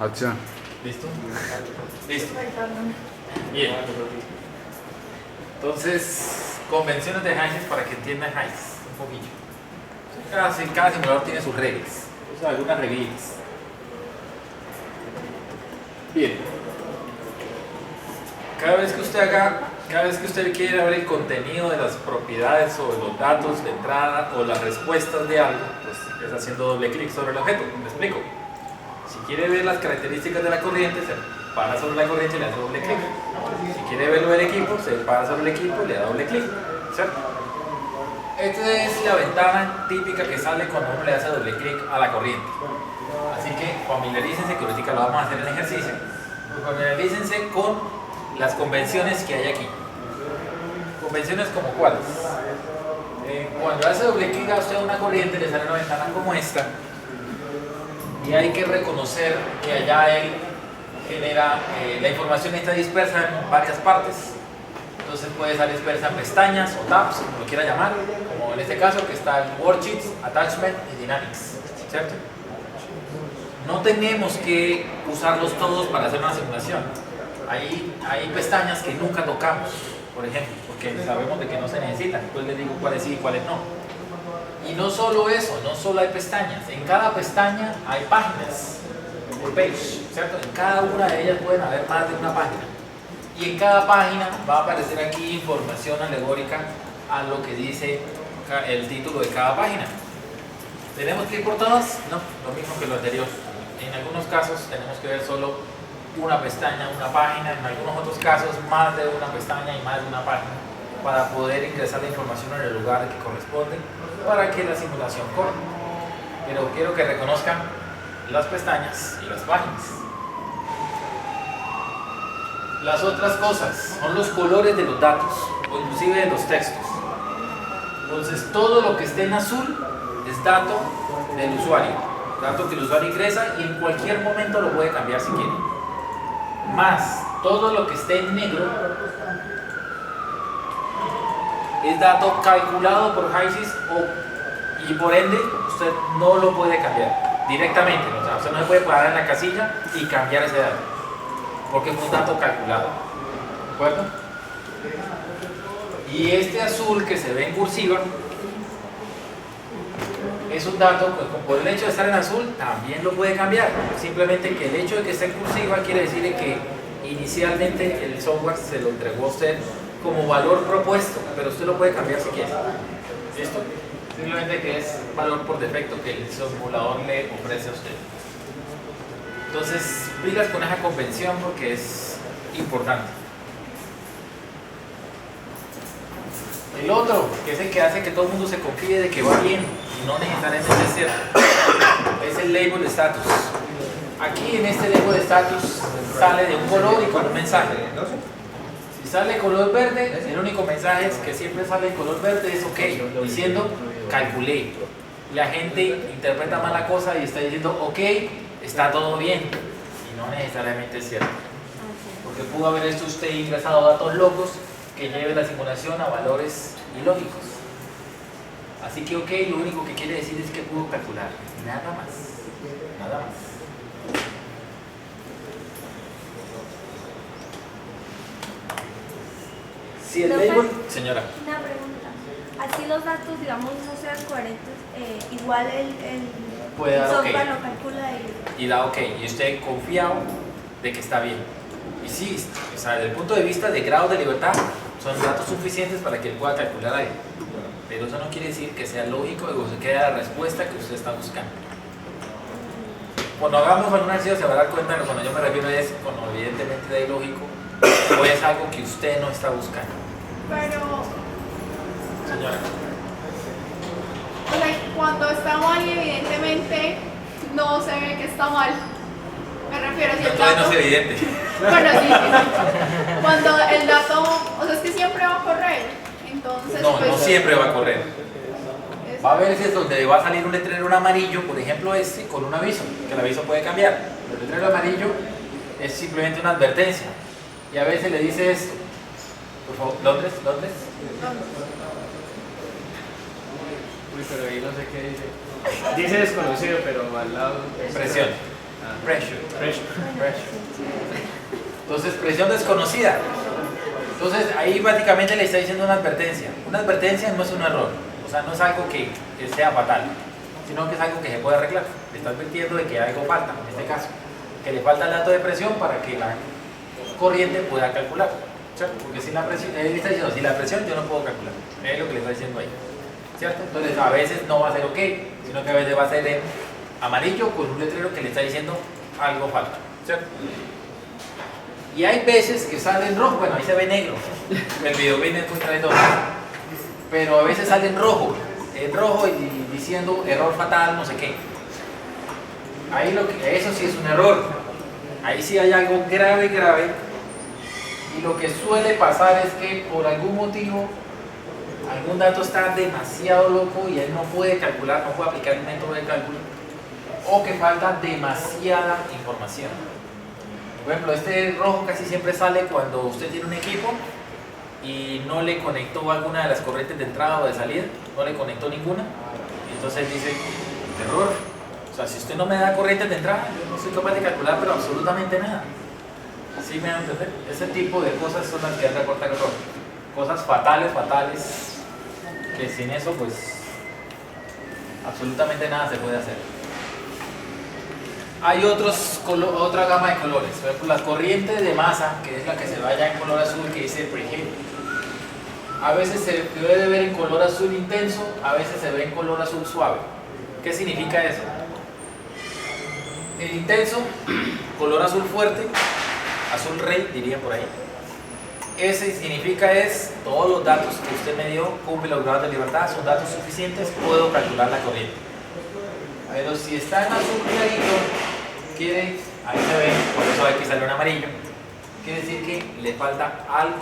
Acción. ¿Listo? Listo. Bien. Entonces, convenciones de Hayes para que entiendan Hayes un poquillo. Cada simulador tiene sus reglas, o sea, algunas reglitas. Bien. Cada vez que usted quiere ver el contenido de las propiedades o de los datos de entrada o las respuestas de algo, pues es haciendo doble clic sobre el objeto. ¿Me explico? Si quiere ver las características de la corriente, se para sobre la corriente y le hace doble clic. Si quiere verlo del equipo, se para sobre el equipo y le da doble clic. ¿Cierto? Esta es la ventana típica que sale cuando uno le hace doble clic a la corriente. Así que familiarícense, que ahorita lo vamos a hacer en el ejercicio. Familiarícense con las convenciones que hay aquí. Convenciones como cuáles. Cuando hace doble clic a usted a una corriente, le sale una ventana como esta. Y hay que reconocer que allá él genera, la información está dispersa en varias partes. Entonces puede estar dispersa en pestañas o tabs, como lo quiera llamar, como en este caso que está en Worksheets, Attachment y Dynamics, ¿cierto? No tenemos que usarlos todos para hacer una simulación. Hay pestañas que nunca tocamos, por ejemplo, porque sabemos de que no se necesitan. Después les digo cuáles sí y cuáles no. Y no solo eso, no solo hay pestañas. En cada pestaña hay páginas, por page, ¿cierto? En cada una de ellas pueden haber más de una página. Y en cada página va a aparecer aquí información alegórica a lo que dice el título de cada página. ¿Tenemos que ir por todas? No, lo mismo que lo anterior. En algunos casos tenemos que ver solo una pestaña, una página, en algunos otros casos más de una pestaña y más de una página para poder ingresar la información en el lugar que corresponde para que la simulación corra. Pero quiero que reconozcan las pestañas y las páginas. Las otras cosas son los colores de los datos o inclusive de los textos. Entonces todo lo que esté en azul es dato del usuario, dato que el usuario ingresa y en cualquier momento lo puede cambiar si quiere. Más todo lo que esté en negro es dato calculado por HYSYS y por ende usted no lo puede cambiar directamente. O sea, usted no se puede parar en la casilla y cambiar ese dato porque es un dato calculado. ¿De acuerdo? Y este azul que se ve en cursiva es un dato que por el hecho de estar en azul también lo puede cambiar. Simplemente que el hecho de que esté en cursiva quiere decir que inicialmente el software se lo entregó a usted como valor propuesto, pero usted lo puede cambiar si quiere. ¿Listo? Simplemente que es valor por defecto que el simulador le ofrece a usted. Entonces, pilas con esa convención porque es importante. El otro, que es el que hace que todo el mundo se confíe de que va bien y no necesariamente es cierto, es el label status. Aquí en este label status sale de un color y con un mensaje. Si sale color verde, el único mensaje es que siempre sale en color verde es ok, diciendo calculé. La gente interpreta mal la cosa y está diciendo ok, está todo bien, y no necesariamente es cierto. Porque pudo haber hecho usted ingresado datos locos que lleve la simulación a valores ilógicos. Así que ok, lo único que quiere decir es que pudo calcular, nada más, nada más. Si el label, señora. Una pregunta. Así los datos, digamos, no sean coherentes, igual el puede dar software ok. lo calcula Y da ok, y usted confiado de que está bien. Y sí, o sea, desde el punto de vista de grado de libertad, son datos suficientes para que él pueda calcular ahí. Pero eso no quiere decir que sea lógico o se quede la respuesta que usted está buscando. Cuando hagamos algún ejercicio se va a dar cuenta de cuando yo me refiero es cuando evidentemente de ilógico o es algo que usted no está buscando. Pero, Señora. O sea, cuando está mal y evidentemente no se ve que está mal. Me refiero si el Entonces no dato... es evidente. Bueno, sí. Cuando el dato... O sea, es que siempre va a correr. Entonces, No, pues, no siempre va a correr. es- Va a haber veces donde va a salir un letrero en amarillo, por ejemplo este, con un aviso, que el aviso puede cambiar. El letrero amarillo es simplemente una advertencia. Y a veces le dice esto. Por favor, Londres. Uy, pero ahí no sé qué dice. Dice desconocido, pero al lado. Presión. Pressure. Entonces, presión desconocida. Entonces, ahí básicamente le está diciendo una advertencia. Una advertencia no es un error, o sea, no es algo que sea fatal, sino que es algo que se puede arreglar. Le está advirtiendo de que algo falta, en este caso, que le falta el dato de presión para que la corriente pueda calcular, ¿cierto? Porque sin la presión, él está diciendo, sin la presión yo no puedo calcular, es lo que le está diciendo ahí, ¿cierto? Entonces, a veces no va a ser ok, sino que a veces va a ser en amarillo con un letrero que le está diciendo algo falta, ¿cierto? Y hay veces que sale en rojo, bueno, ahí se ve negro, el video viene muy traidor, pero a veces sale en rojo y diciendo error fatal, no sé qué. Ahí eso sí es un error, ahí sí hay algo grave, y lo que suele pasar es que por algún motivo, algún dato está demasiado loco y él no puede calcular, no puede aplicar el método de cálculo, o que falta demasiada información. Por ejemplo, este rojo casi siempre sale cuando usted tiene un equipo y no le conectó alguna de las corrientes de entrada o de salida, no le conectó ninguna, y entonces dice, error. O sea, si usted no me da corrientes de entrada, yo no soy capaz de calcular, pero absolutamente nada. ¿Sí me van a entender? Ese tipo de cosas son las que hay que reportar error. Cosas fatales, que sin eso, pues, absolutamente nada se puede hacer. Hay otra gama de colores, por ejemplo, la corriente de masa, que es la que se ve allá en color azul, que dice preheat. A veces se puede ver en color azul intenso, a veces se ve en color azul suave. ¿Qué significa eso? El intenso, color azul fuerte, azul rey, diría por ahí. Ese significa es todos los datos que usted me dio, cumple los grados de libertad, son datos suficientes, puedo calcular la corriente. Pero si está en azul clarito, ahí se ve, por eso aquí sale un amarillo, quiere decir que le falta algo,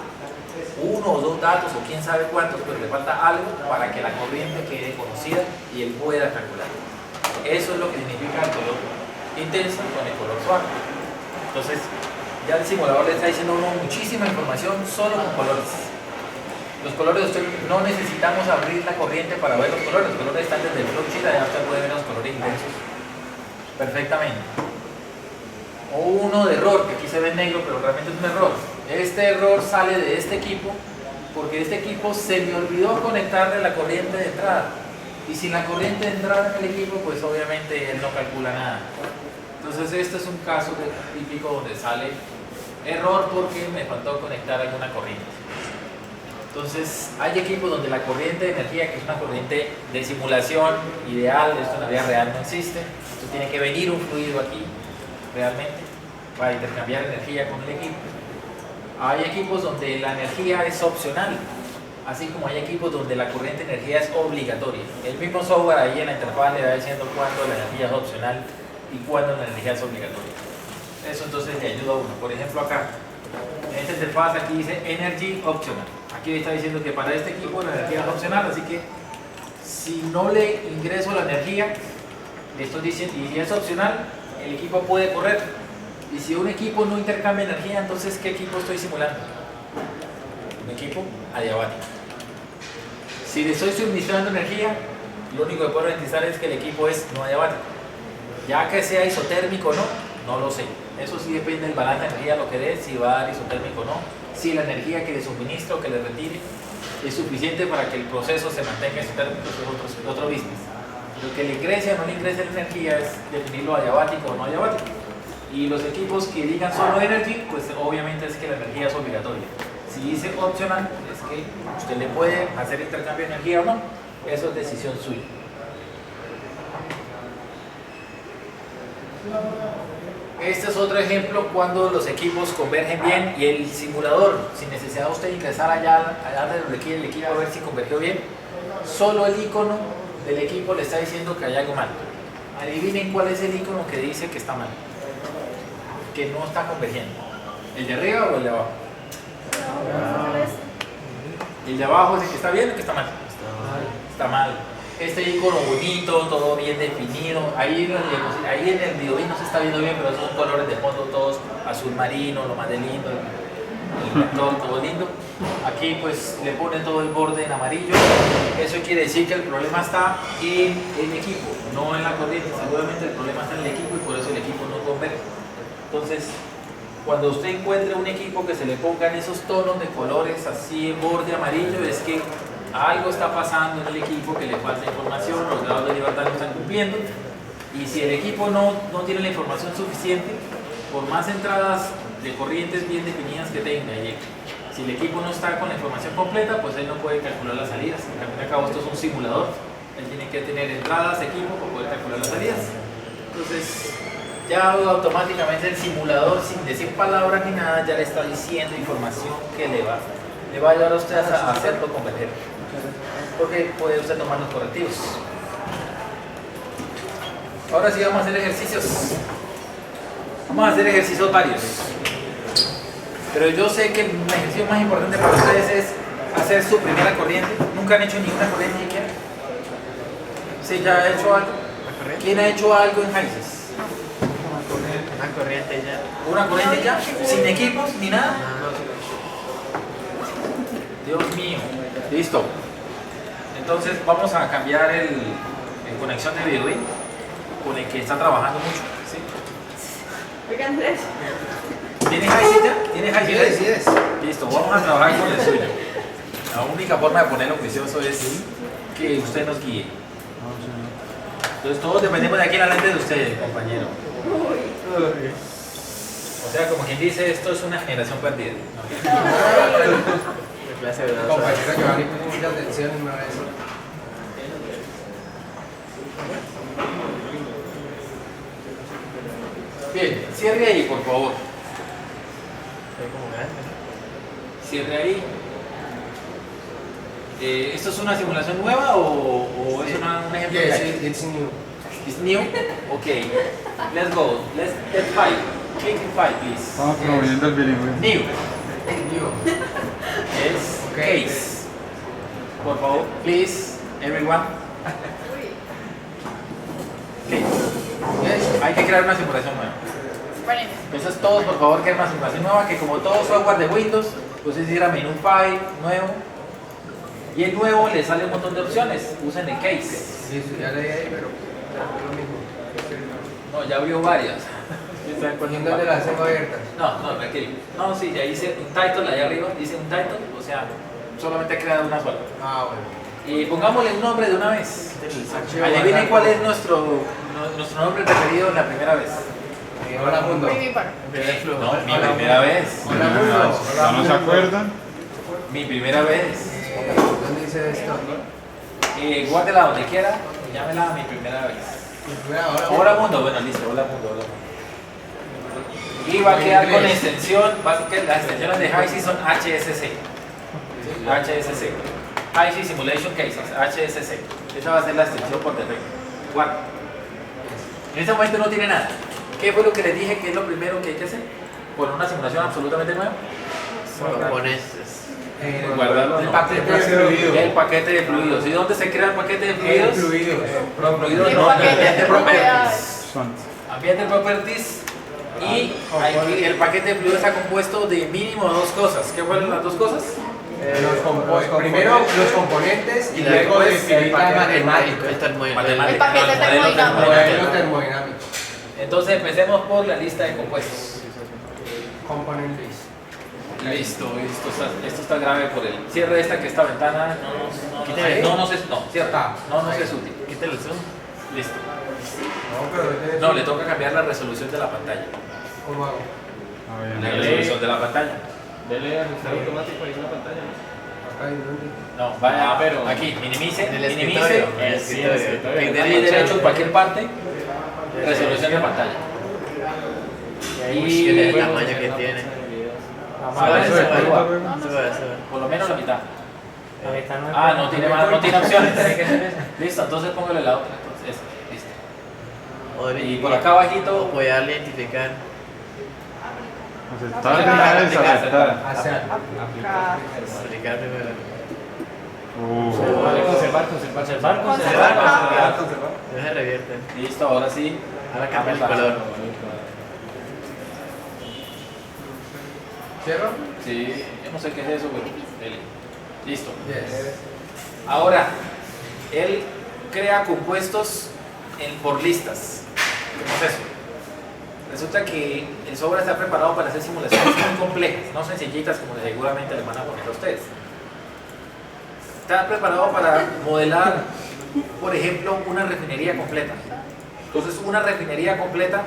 uno o dos datos o quién sabe cuántos, pero le falta algo para que la corriente quede conocida y él pueda calcular. Eso es lo que significa el color intenso con el color suave. Entonces, ya el simulador le está diciendo a uno muchísima información solo con colores. Los colores, no necesitamos abrir la corriente para ver los colores están desde el flowchart, allá usted puede ver los colores intensos perfectamente. O uno de error, que aquí se ve negro, pero realmente es un error. Este error sale de este equipo, porque este equipo se me olvidó conectarle la corriente de entrada. Y sin la corriente de entrada en el equipo, pues obviamente él no calcula nada. Entonces este es un caso típico donde sale error porque me faltó conectar alguna corriente. Entonces, hay equipos donde la corriente de energía, que es una corriente de simulación ideal, esto en la vida real no existe, esto tiene que venir un fluido aquí, realmente, para intercambiar energía con el equipo. Hay equipos donde la energía es opcional, así como hay equipos donde la corriente de energía es obligatoria. El mismo software ahí en la interfaz le va diciendo cuándo la energía es opcional y cuándo la energía es obligatoria. Eso entonces le ayuda a uno. Por ejemplo acá, en esta interfaz aquí dice Energy Optional. Aquí está diciendo que para este equipo la energía es opcional, así que si no le ingreso la energía, le estoy diciendo, y si es opcional, el equipo puede correr. Y si un equipo no intercambia energía, entonces ¿qué equipo estoy simulando? Un equipo adiabático. Si le estoy suministrando energía, lo único que puedo garantizar es que el equipo es no adiabático. Ya que sea isotérmico o no, no lo sé. Eso sí depende del balance de energía, lo que dé, si va a dar isotérmico o no, si la energía que le suministro o que le retire es suficiente para que el proceso se mantenga isotérmico, eso es otro business. Lo que le ingrese o no le ingrese la energía es definirlo adiabático o no adiabático. Y los equipos que digan solo energy, pues obviamente es que la energía es obligatoria. Si dice optional, es que usted le puede hacer intercambio de energía o no, eso es decisión suya. Este es otro ejemplo cuando los equipos convergen bien y el simulador, sin necesidad de usted ingresar allá donde requiere el equipo a ver si convergió bien, solo el icono del equipo le está diciendo que hay algo mal. Adivinen cuál es el icono que dice que está mal, que no está convergiendo. ¿El de arriba o el de abajo? ¿El de abajo es el que está bien o el que está mal? Está mal. Este icono bonito, todo bien definido, ahí en el video no se está viendo bien, pero esos son colores de fondo todos azul marino, lo más de lindo, el vector todo lindo. Aquí pues le ponen todo el borde en amarillo, eso quiere decir que el problema está en el equipo, no en la corriente. Seguramente el problema está en el equipo y por eso el equipo no Entonces, cuando usted encuentre un equipo que se le pongan esos tonos de colores así en borde amarillo, es que algo está pasando en el equipo, que le falta información, los grados de libertad no están cumpliendo. Y si el equipo no tiene la información suficiente, por más entradas de corrientes bien definidas que tenga, y si el equipo no está con la información completa, pues él no puede calcular las salidas. Al fin y al cabo, esto es un simulador. Él tiene que tener entradas, equipo, para poder calcular las salidas. Entonces, ya automáticamente el simulador, sin decir palabras ni nada, ya le está diciendo información que le va a ayudar a usted a hacerlo converger. Porque puede usted tomar los correctivos. Ahora sí vamos a hacer ejercicios. Vamos a hacer ejercicios varios. Pero yo sé que el ejercicio más importante para ustedes es hacer su primera corriente. ¿Nunca han hecho ninguna corriente siquiera? ¿Sí ya ha hecho algo? ¿Quién ha hecho algo en HYSYS? Una corriente ya. ¿Una corriente ya? ¿Sin equipos ni nada? Dios mío. Listo. Entonces vamos a cambiar el conexión de Virwin con el que está trabajando mucho. ¿Sí? Oiga, Andrés. ¿Tiene HYSYS ya? ¿Tiene HYSYS? Listo, vamos a trabajar con el suyo. La única forma de ponerlo juicioso es que usted nos guíe. Entonces todos dependemos de aquí en adelante de usted, compañero. O sea, como quien dice, esto es una generación perdida. Compañero Giovanni puso mucha atención en una vez. Bien, cierre ahí, por favor. Cierre ahí. ¿Esto es una simulación nueva o es un ejemplo? Yes, de it's new. It's new? Okay. Let's go. Let's fight. Click in fight, please. Estamos promoviendo el bilingüe. New. New. Es Okay. case. Por favor, please, everyone. Okay. Yes. Hay que crear una simulación nueva. Espérenme. Entonces todos, por favor, creen una simulación nueva que como todo software de Windows, ustedes ir a menú file, nuevo. Y el nuevo le sale un montón de opciones. Usen el case. Listo, ya leí ahí, pero es lo mismo. No, ya abrió varias. ¿Dónde las tengo abiertas? No, tranquilo. No, sí, ya hice un title allá arriba, dice un title, o sea, solamente he creado una sola. Ah, bueno. Y pongámosle un nombre de una vez. Adivinen cuál es nuestro nombre preferido la primera vez. Hola mundo. Primíparo. No, mi primera vez. Hola mundo. ¿Ya no se acuerdan? Mi primera vez. ¿Dónde dice esto? Guárdela donde quiera y llámela mi primera vez. Hola mundo, bueno, listo, hola mundo, hola mundo. Y va a quedar con extensión, las extensiones de HYSYS son HSC. HSC. HYSYS Simulation Cases, HSC. Esa va a ser la extensión por defecto. Guarda. En este momento no tiene nada. ¿Qué fue lo que les dije que es lo primero que hay que hacer? Poner una simulación absolutamente nueva. Guardarlo, El no. paquete de fluido. El paquete de fluidos. ¿Y dónde se crea el paquete de fluidos? Fluidos. Fluidos El no, paquete ambiente de properties. propiedades. Ambiente properties. Y el paquete de fluidos está compuesto de mínimo dos cosas. ¿Qué fueron las dos cosas? Primero los componentes y luego el paquete matemático. El paquete termodinámico. Modelo termodinámico. Entonces empecemos por la lista de compuestos. Component list. Listo, esto está grave por el cierre de esta ventana. No nos es útil. Quítale el zoom. Listo. No, pero No, le toca cambiar la resolución de la pantalla. ¿Cómo hago? La resolución de la pantalla. Dele ajustar automático ahí en la pantalla. Acá hay ¿dónde? No, vaya, pero- aquí, minimice, En el minimice. escritorio. Clic derecho en cualquier parte. Resolución de pantalla. Y el tamaño que tiene. Por lo menos la mitad. No tiene más, no tiene opciones. Listo, entonces póngale la otra. Entonces, listo. Y por acá abajito. Voy a darle a identificar. Aceptar y desaceptar. Hacia Aplicar primero. Conservar. No se revierte. Listo, ahora sí. Ahora cambia el color. ¿Cierro? Sí, yo no sé qué es eso, pero. Listo. Yes. Ahora, él crea compuestos por listas. ¿Cómo es eso? Resulta que el software está preparado para hacer simulaciones muy complejas, no sencillitas como seguramente les van a poner a ustedes. Está preparado para modelar, por ejemplo, una refinería completa. Entonces, una refinería completa,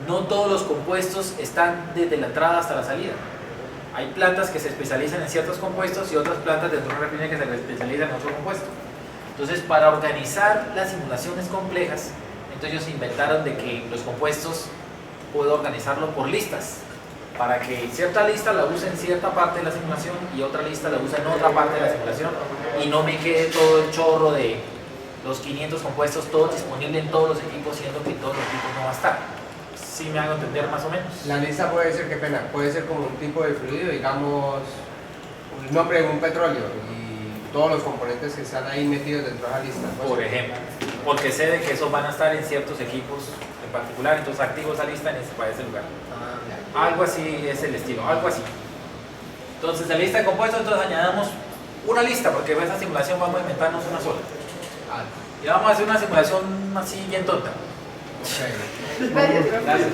no todos los compuestos están desde la entrada hasta la salida. Hay plantas que se especializan en ciertos compuestos y otras plantas dentro de una refinería que se especializan en otro compuesto. Entonces, para organizar las simulaciones complejas, entonces ellos inventaron de que los compuestos puedo organizarlo por listas, para que cierta lista la use en cierta parte de la simulación y otra lista la use en otra parte de la simulación y no me quede todo el chorro de los 500 compuestos todos disponibles en todos los equipos, siendo que todos los equipos no va a estar. ¿Sí me hago entender más o menos? La lista puede ser, qué pena, puede ser como un tipo de fluido, digamos, el nombre de un petróleo y todos los componentes que están ahí metidos dentro de la lista. Por ejemplo, porque sé de que esos van a estar en ciertos equipos en particular, entonces activo esa lista para ese lugar. Algo así es el estilo, algo así. Entonces, la lista de compuestos, entonces añadamos una lista, porque en esa simulación vamos a inventarnos una sola. Y vamos a hacer una simulación así bien tonta. Gracias.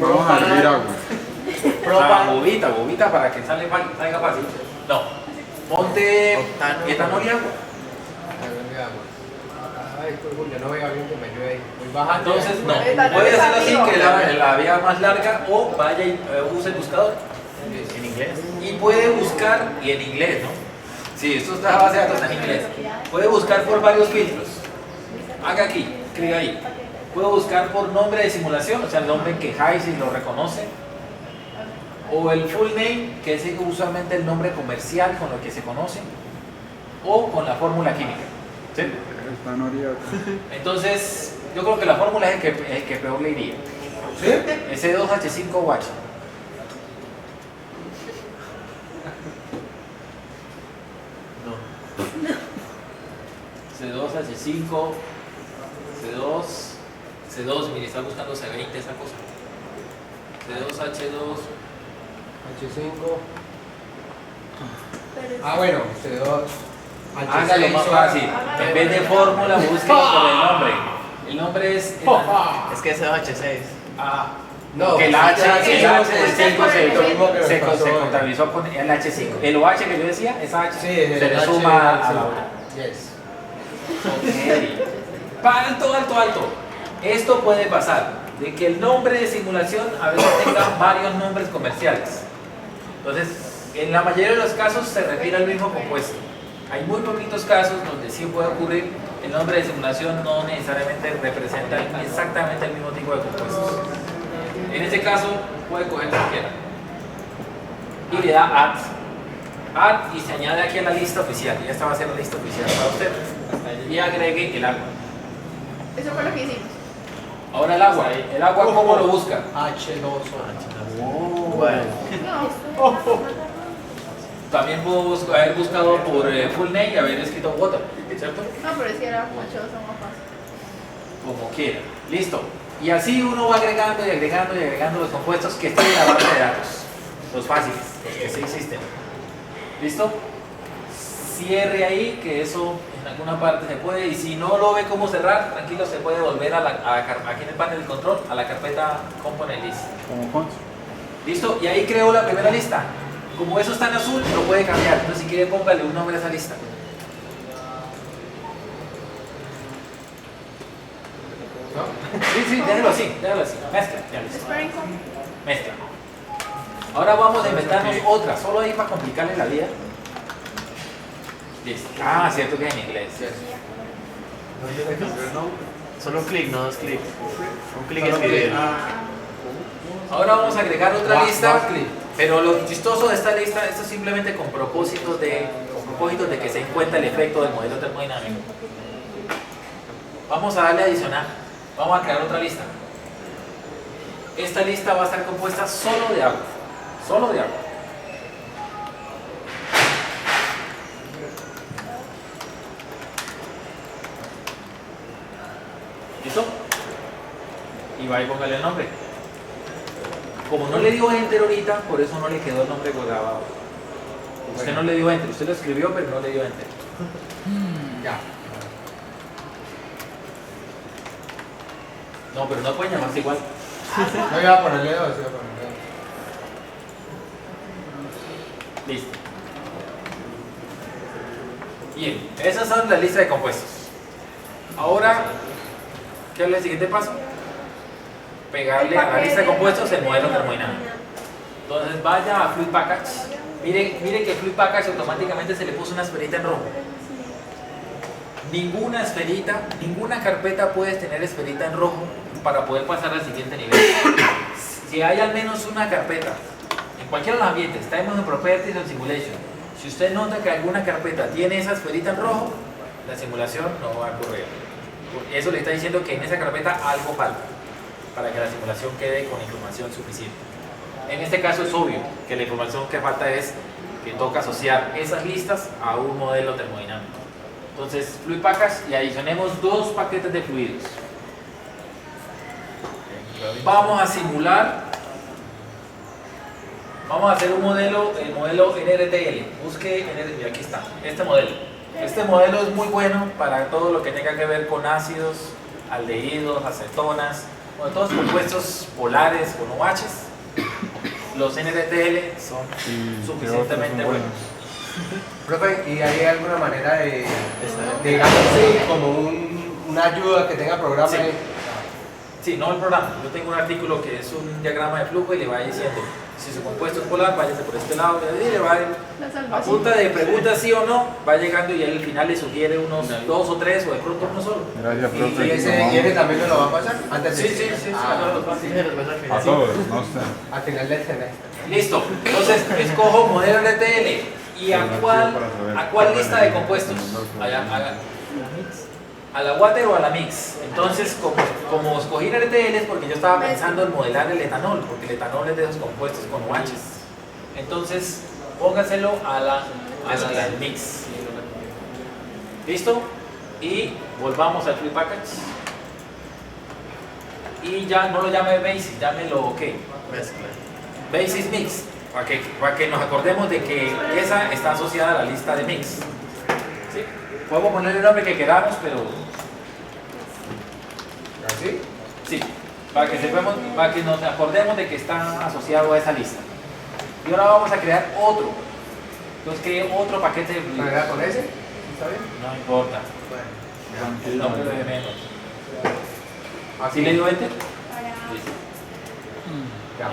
Vamos a hervir agua. Bobita para que salga fácil. No, ponte etanol y agua. Ay, Julio, no veo a alguien que me ayude ahí. Muy baja. Entonces, no, puede ser así que la vía más larga o vaya y use el buscador En inglés. y puede buscar, y en inglés, ¿no? Sí, esto está a base de datos en inglés. Puede buscar por varios filtros. Haga aquí, escriba ahí. Puedo buscar por nombre de simulación, o sea, el nombre que HiSys lo reconoce, o el full name, que es usualmente el nombre comercial con lo que se conoce, o con la fórmula química. ¿Sí? Están oriados. Entonces, yo creo que la fórmula es el que peor le iría. ¿Sí? C2H5OH. No. C2H5, C2, mire, está buscando C20 esa cosa. C2H2, H5. Ah, bueno, C2. hágalo más fácil. En vez de fórmula, búsquelo por el nombre. El nombre es. Es que es H6. Ah, No, que el H, sí, el H sí, es 5 lo mismo que se nos pasó, contabilizó con el H5. El OH que yo decía, esa H Sí, se el le H, suma a sí. la otra. Yes. Ok. Alto. Esto puede pasar, de que el nombre de simulación a veces tenga varios nombres comerciales. Entonces, en la mayoría de los casos se refiere al mismo compuesto. Hay muy poquitos casos donde sí puede ocurrir, el nombre de simulación no necesariamente representa exactamente el mismo tipo de compuestos. En este caso, puede coger cualquiera. Y le da add y se añade aquí a la lista oficial. Y esta va a ser la lista oficial para usted. Y agregue el agua. Eso fue lo que hicimos. Ahora el agua ¿cómo lo busca? H2O. Bueno. No. También puedo haber buscado por full name y haber escrito water, ¿cierto? No, pero es que era mucho más fácil. Como quiera. Listo. Y así uno va agregando y agregando y agregando los compuestos que están en la base de datos. Los fáciles, los que sí existen. ¿Listo? Cierre ahí, que eso en alguna parte se puede. Y si no lo ve cómo cerrar, tranquilo, se puede volver aquí en el panel de control a la carpeta Component List. Como con. ¿Listo? Y ahí creo la primera lista. Como eso está en azul, lo puede cambiar. Entonces, si quiere, póngale un nombre a esa lista. Sí, déjalo así. Mezcla, ya listo. Esperen con. Mezcla. Ahora vamos a inventarnos otra, solo ahí para complicarle la vida. Listo. Ah, cierto que es en inglés. Solo un clic, no dos clics. Un clic es escribir. Ahora vamos a agregar otra lista, Back click. pero lo chistoso de esta lista, esto es simplemente con propósitos de que se encuentre el efecto del modelo termodinámico. Vamos a darle a adicionar, vamos a crear otra lista. Esta lista va a estar compuesta solo de agua, solo de agua. ¿Listo? Y va y póngale el nombre. Como no le dio enter ahorita, por eso no le quedó el nombre grabado. Usted no le dio enter, usted lo escribió pero no le dio enter. Ya. No, pero no puede llamarse igual. No iba a ponerle 2, iba a ponerle 2. Listo. Bien, esas son las listas de compuestos. Ahora, ¿qué es el siguiente paso? Pegarle a la lista de compuestos el modelo termodinámico. Entonces vaya a Fluid Package. Mire que Fluid Package automáticamente se le puso una esferita en rojo. Ninguna esferita, ninguna carpeta puede tener esferita en rojo para poder pasar al siguiente nivel. Si hay al menos una carpeta, en cualquiera de los ambientes, estamos en Properties o en Simulation, si usted nota que alguna carpeta tiene esa esferita en rojo, la simulación no va a ocurrir. Eso le está diciendo que en esa carpeta algo falta para que la simulación quede con información suficiente. En este caso es obvio que la información que falta es que toca asociar esas listas a un modelo termodinámico. Entonces, Fluid Package y adicionemos 2 paquetes de fluidos. Vamos a simular, vamos a hacer un modelo, el modelo NRTL. Busque NRTL, aquí está, este modelo. Este modelo es muy bueno para todo lo que tenga que ver con ácidos, aldehídos, acetonas, bueno, todos compuestos polares con OHs. Los NRTL son suficientemente buenos. Profe, ¿y hay alguna manera de digamos, sí, como una ayuda que tenga programa? Sí. Sí, no el programa. Yo tengo un artículo que es un diagrama de flujo y le va diciendo si su compuesto es polar, váyase por este lado, y le va a punta de preguntas sí o no, va llegando y él al final le sugiere unos 2 o 3 o de pronto uno solo. Gracias, profe. ¿Y ese también me lo va a pasar? Antes de Sí, A todos, no sé. al final del semestre. Listo. Entonces escojo modelo RTL y a cuál lista de compuestos. A la water o a la mix. Entonces, como escogí el RTL es porque yo estaba pensando en modelar el etanol, porque el etanol es de esos compuestos con OHs. Entonces, póngaselo a la mix. ¿Listo? Y volvamos al Fluid Package. Y ya no lo llame Basis, llámelo ¿qué? Basis Mix, para que nos acordemos de que esa está asociada a la lista de mix. ¿Sí? Podemos ponerle el nombre que queramos, pero ¿Así? sí, para que nos acordemos de que está asociado a esa lista. Y ahora vamos a crear otro. Entonces cree otro paquete de fluidos. ¿Para con ese? ¿Está bien? No importa. El nombre de menos. ¿Así le dio enter? Listo. Ya.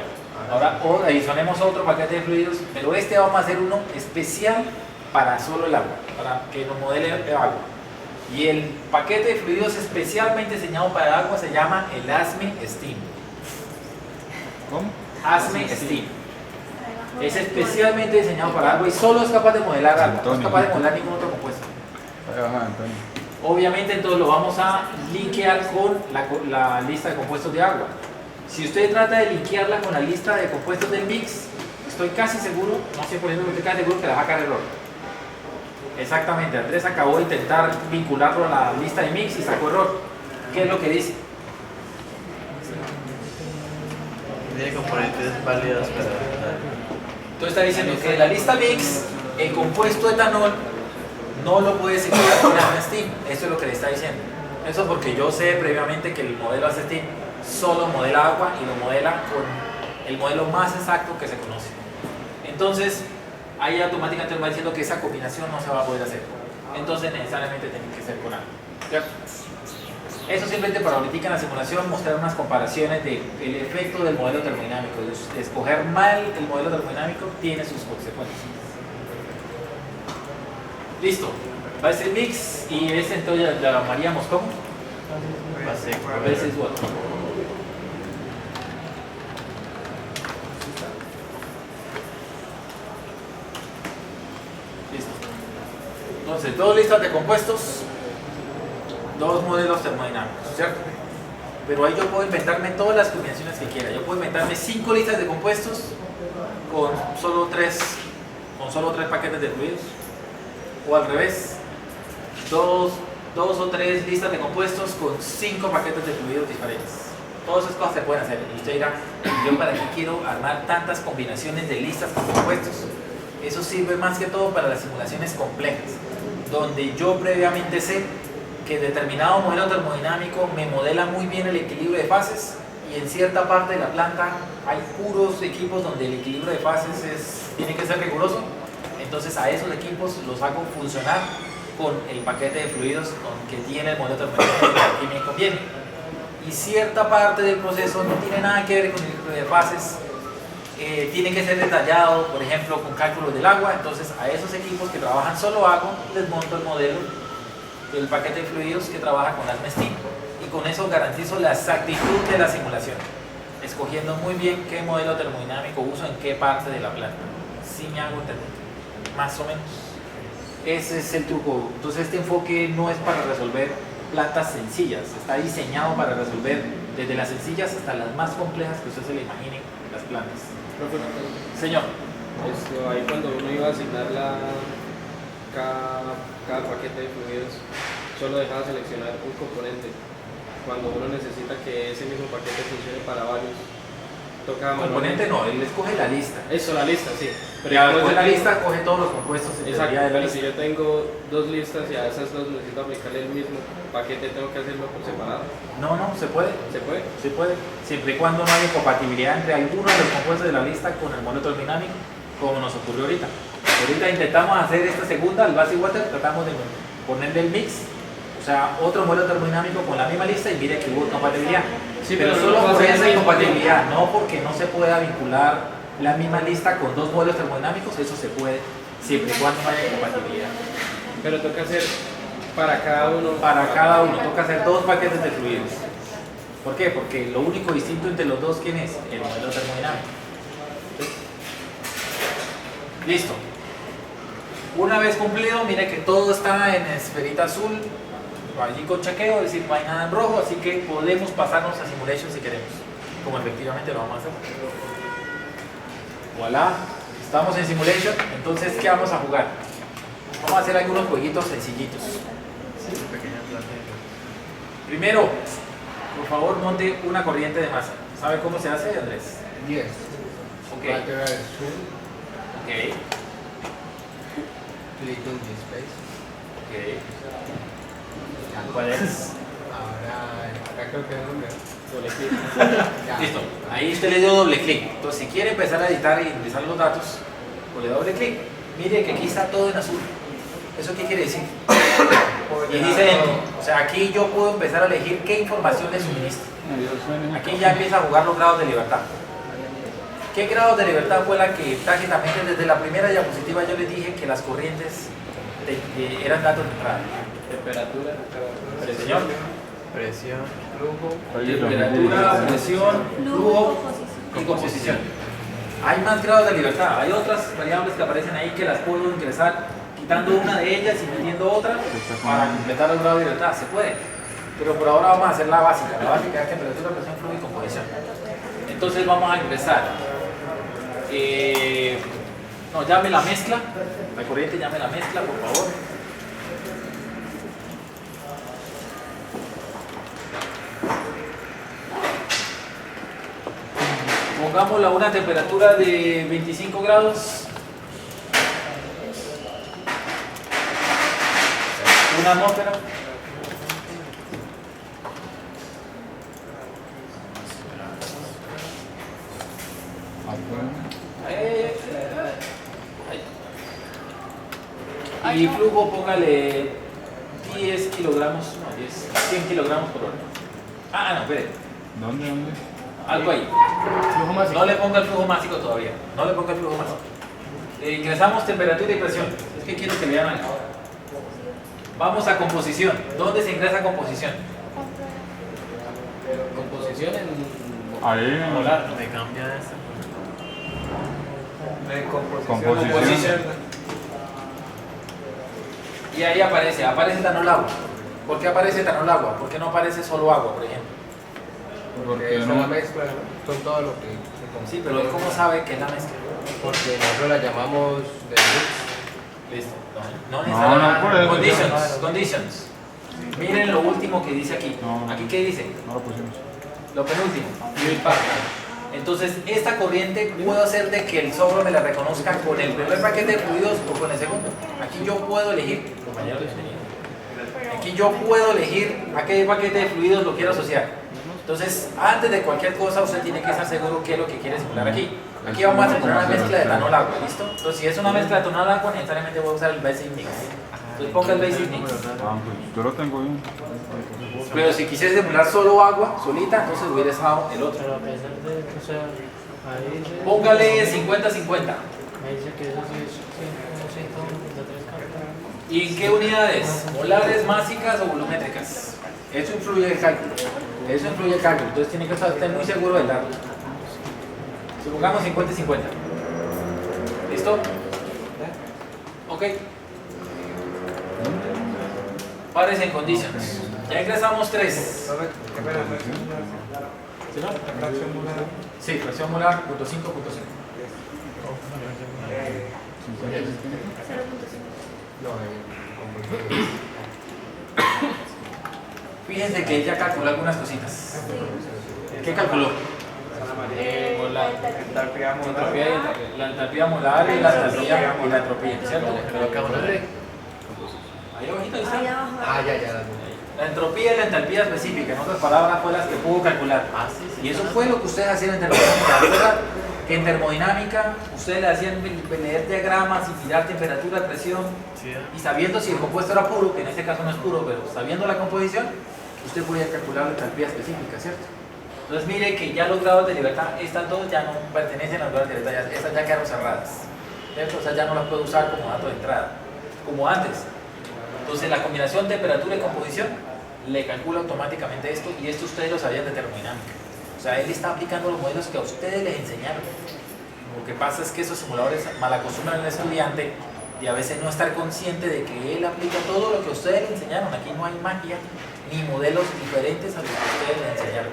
Ahora adicionemos otro paquete de fluidos, pero este vamos a hacer uno especial para solo el agua, para que nos modele el agua. Y el paquete de fluidos especialmente diseñado para el agua se llama el ASME Steam. ¿Cómo? ASME Steam. Es especialmente diseñado para el agua y solo es capaz de modelar agua, no es capaz de modelar ningún otro compuesto. Ajá, Antonio. Obviamente entonces lo vamos a linkear con la lista de compuestos de agua. Si usted trata de linkearla con la lista de compuestos del mix, estoy casi seguro, no 100%, pero estoy casi seguro que le va a sacar error. Exactamente, Andrés acabó de intentar vincularlo a la lista de mix y sacó error. ¿Qué es lo que dice? Tiene componentes válidos para... Entonces está diciendo que en la lista mix, el compuesto etanol no lo puedes encontrar con Steam. Eso es lo que le está diciendo. Eso porque yo sé previamente que el modelo Steam solo modela agua y lo modela con el modelo más exacto que se conoce. Entonces, ahí automáticamente nos va diciendo que esa combinación no se va a poder hacer. Entonces, necesariamente tiene que ser con agua. ¿Cierto? Eso simplemente para ahorita en la simulación mostrar unas comparaciones del efecto del modelo termodinámico. Escoger mal el modelo termodinámico tiene sus consecuencias. Listo. Va a ser mix y ese entonces la llamaríamos ¿cómo? Basis water. Listo. Entonces, dos listas de compuestos, dos modelos termodinámicos, ¿cierto? Pero ahí yo puedo inventarme todas las combinaciones que quiera. Yo puedo inventarme 5 listas de compuestos con solo 3 paquetes de fluidos. O al revés, dos o tres listas de compuestos con 5 paquetes de fluidos diferentes. Todas esas cosas se pueden hacer. Y usted dirá, ¿yo para qué quiero armar tantas combinaciones de listas con compuestos? Eso sirve más que todo para las simulaciones complejas, donde yo previamente sé que determinado modelo termodinámico me modela muy bien el equilibrio de fases y y en cierta parte de la planta hay puros equipos donde el equilibrio de fases tiene que ser riguroso, entonces a esos equipos los hago funcionar con el paquete de fluidos que tiene el modelo termodinámico que aquí me conviene. Y cierta parte del proceso no tiene nada que ver con el equilibrio de fases, tiene que ser detallado, por ejemplo, con cálculos del agua, entonces a esos equipos que trabajan solo agua les monto el modelo, el paquete de fluidos que trabaja con ASME Steam, y con eso garantizo la exactitud de la simulación, escogiendo muy bien qué modelo termodinámico uso en qué parte de la planta. Si me hago entender, más o menos. Ese es el truco. Entonces este enfoque no es para resolver plantas sencillas, está diseñado para resolver desde las sencillas hasta las más complejas que usted se le imagine las plantas. Señor. Ahí cuando uno iba a asignar cada paquete de fluidos, solo dejaba seleccionar un componente. Cuando uno necesita que ese mismo paquete funcione para varios, toca Componente no, él escoge la lista. Eso, la lista, sí. Pero ya después la lista coge todos los compuestos. Exacto, de la pero lista. si yo tengo dos listas y a esas dos necesito aplicarle el mismo paquete, tengo que hacerlo por separado. No, se puede. ¿Se puede? Se puede, siempre y cuando no haya compatibilidad entre alguno de los compuestos de la lista con el modelo termodinámico, como nos ocurrió ahorita. Ahorita intentamos hacer esta segunda, el basic water, tratamos de ponerle el mix, o sea, otro modelo termodinámico con la misma lista y mire que hubo compatibilidad. Sí, pero pero solo no por pasa esa eso. incompatibilidad, no porque no se pueda vincular la misma lista con dos modelos termodinámicos, eso se puede, siempre y cuando no haya compatibilidad. Pero toca hacer para cada uno. Para cada uno toca hacer dos paquetes de fluidos. ¿Por qué? Porque lo único distinto entre los dos, ¿quién es? El modelo termodinámico. Listo. Una vez cumplido, mire que todo está en esferita azul, allí con chequeo, es decir, no hay nada en rojo, así que podemos pasarnos a simulation si queremos, como efectivamente lo vamos a hacer. Voilà, estamos en simulation, entonces ¿qué vamos a jugar? Vamos a hacer algunos jueguitos sencillitos. Primero, por favor, monte una corriente de masa. ¿Sabe cómo se hace, Andrés? Yes. Ok. Lateral swing, Ok, click in the space. ok. ¿Cuál es? Ahora, acá creo que es donde. Ya. Listo, ahí usted le dio doble clic. Entonces, si quiere empezar a editar y ingresar los datos, pues le da doble clic. Mire que aquí está todo en azul. ¿Eso qué quiere decir? Y dice, o sea, aquí yo puedo empezar a elegir qué información le suministro. Aquí ya empieza a jugar los grados de libertad. ¿Qué grados de libertad fue la que prácticamente desde la primera diapositiva yo les dije que las corrientes eran datos de entrada? Temperatura. Sí, señor. Presión, flujo. Temperatura, presión, flujo y composición. Hay más grados de libertad, hay otras variables que aparecen ahí que las puedo ingresar quitando una de ellas y metiendo otra para completar los grados de libertad, se puede. Pero por ahora vamos a hacer la básica es temperatura, presión, flujo y composición. Entonces vamos a ingresar. No, llame la mezcla, la corriente llame la mezcla, por favor. Pongámosla a una temperatura de 25 grados. Una atmósfera. Y flujo, póngale 10 kilogramos, no, 100 kilogramos por hora. No, espere. ¿Dónde? Algo ahí. Flujo másico. No le ponga el flujo másico todavía. No le ponga el flujo másico. Ingresamos temperatura y presión. Es que quiero que vean algo. Vamos a composición. ¿Dónde se ingresa composición? Composición en Ahí. molar. Me cambia esto. Composición. Y ahí aparece etanol agua. ¿Por qué aparece etanol agua? ¿Por qué no aparece solo agua, por ejemplo? Porque es una mezcla, ¿no? Son todo lo que se consigue. Sí, pero él cómo sabe que es la mezcla. Porque nosotros la llamamos de mix. Listo. No, por eso. Conditions. Miren lo último que dice aquí. No. ¿Aquí qué dice? No lo pusimos. Lo penúltimo. Entonces, esta corriente puedo hacer de que el software me la reconozca con el primer paquete de fluidos o con el segundo. Aquí yo puedo elegir, aquí yo puedo elegir a qué paquete de fluidos lo quiero asociar. Entonces, antes de cualquier cosa, usted tiene que estar seguro qué es lo que quiere simular aquí. Aquí vamos a simular una mezcla de etanol agua, ¿listo? Entonces, si es una mezcla de etanol agua, necesariamente voy a usar el Basic Mix. Entonces, ponga el Basic Mix. Ah, pues yo lo tengo bien. Pero si quisiese simular solo agua, solita, entonces hubiera usado el otro. Pero a pesar de, o sea, ahí dice... Póngale 50-50. Ahí dice que eso sí es 153 cartas. ¿Y en qué unidades? ¿Molares, másicas o volumétricas? Eso influye el cálculo. Eso influye el cálculo. Entonces tiene que estar muy seguro del dato. Supongamos 50-50. ¿Listo? Ok. Pares en conditions. Ya ingresamos 3. Qué pena, ¿Sí, no? fracción molar. Sí, fracción molar, punto 5.5. 0.5. No, Fíjense que ella calculó algunas cositas. ¿Qué calculó? La La entalpía molar y la entropía, ¿cierto? Pero acá no le... Ahí abajito, ahí está. ahí abajo. ya. La entropía y la entalpía específica, en otras palabras, fue las que pudo calcular. Ah, sí, sí. Y eso fue lo que ustedes hacían en termodinámica. ¿Recuerdan que en termodinámica ustedes le hacían leer diagramas y mirar temperatura, presión? Sí, Y sabiendo si el compuesto era puro, que en este caso no es puro, pero sabiendo la composición, usted podía calcular la entalpía específica, ¿cierto? Entonces mire que ya los grados de libertad, estas dos ya no pertenecen a los grados de libertad, estas ya quedaron cerradas, ¿cierto? O sea, ya no las puedo usar como dato de entrada, como antes. Entonces la combinación temperatura y composición le calcula automáticamente esto, y esto ustedes lo sabían de termodinámica. O sea, él está aplicando los modelos que a ustedes les enseñaron. Lo que pasa es que esos simuladores malacostumbran al estudiante y a veces no estar consciente de que él aplica todo lo que ustedes le enseñaron. Aquí no hay magia ni modelos diferentes a los que ustedes le enseñaron.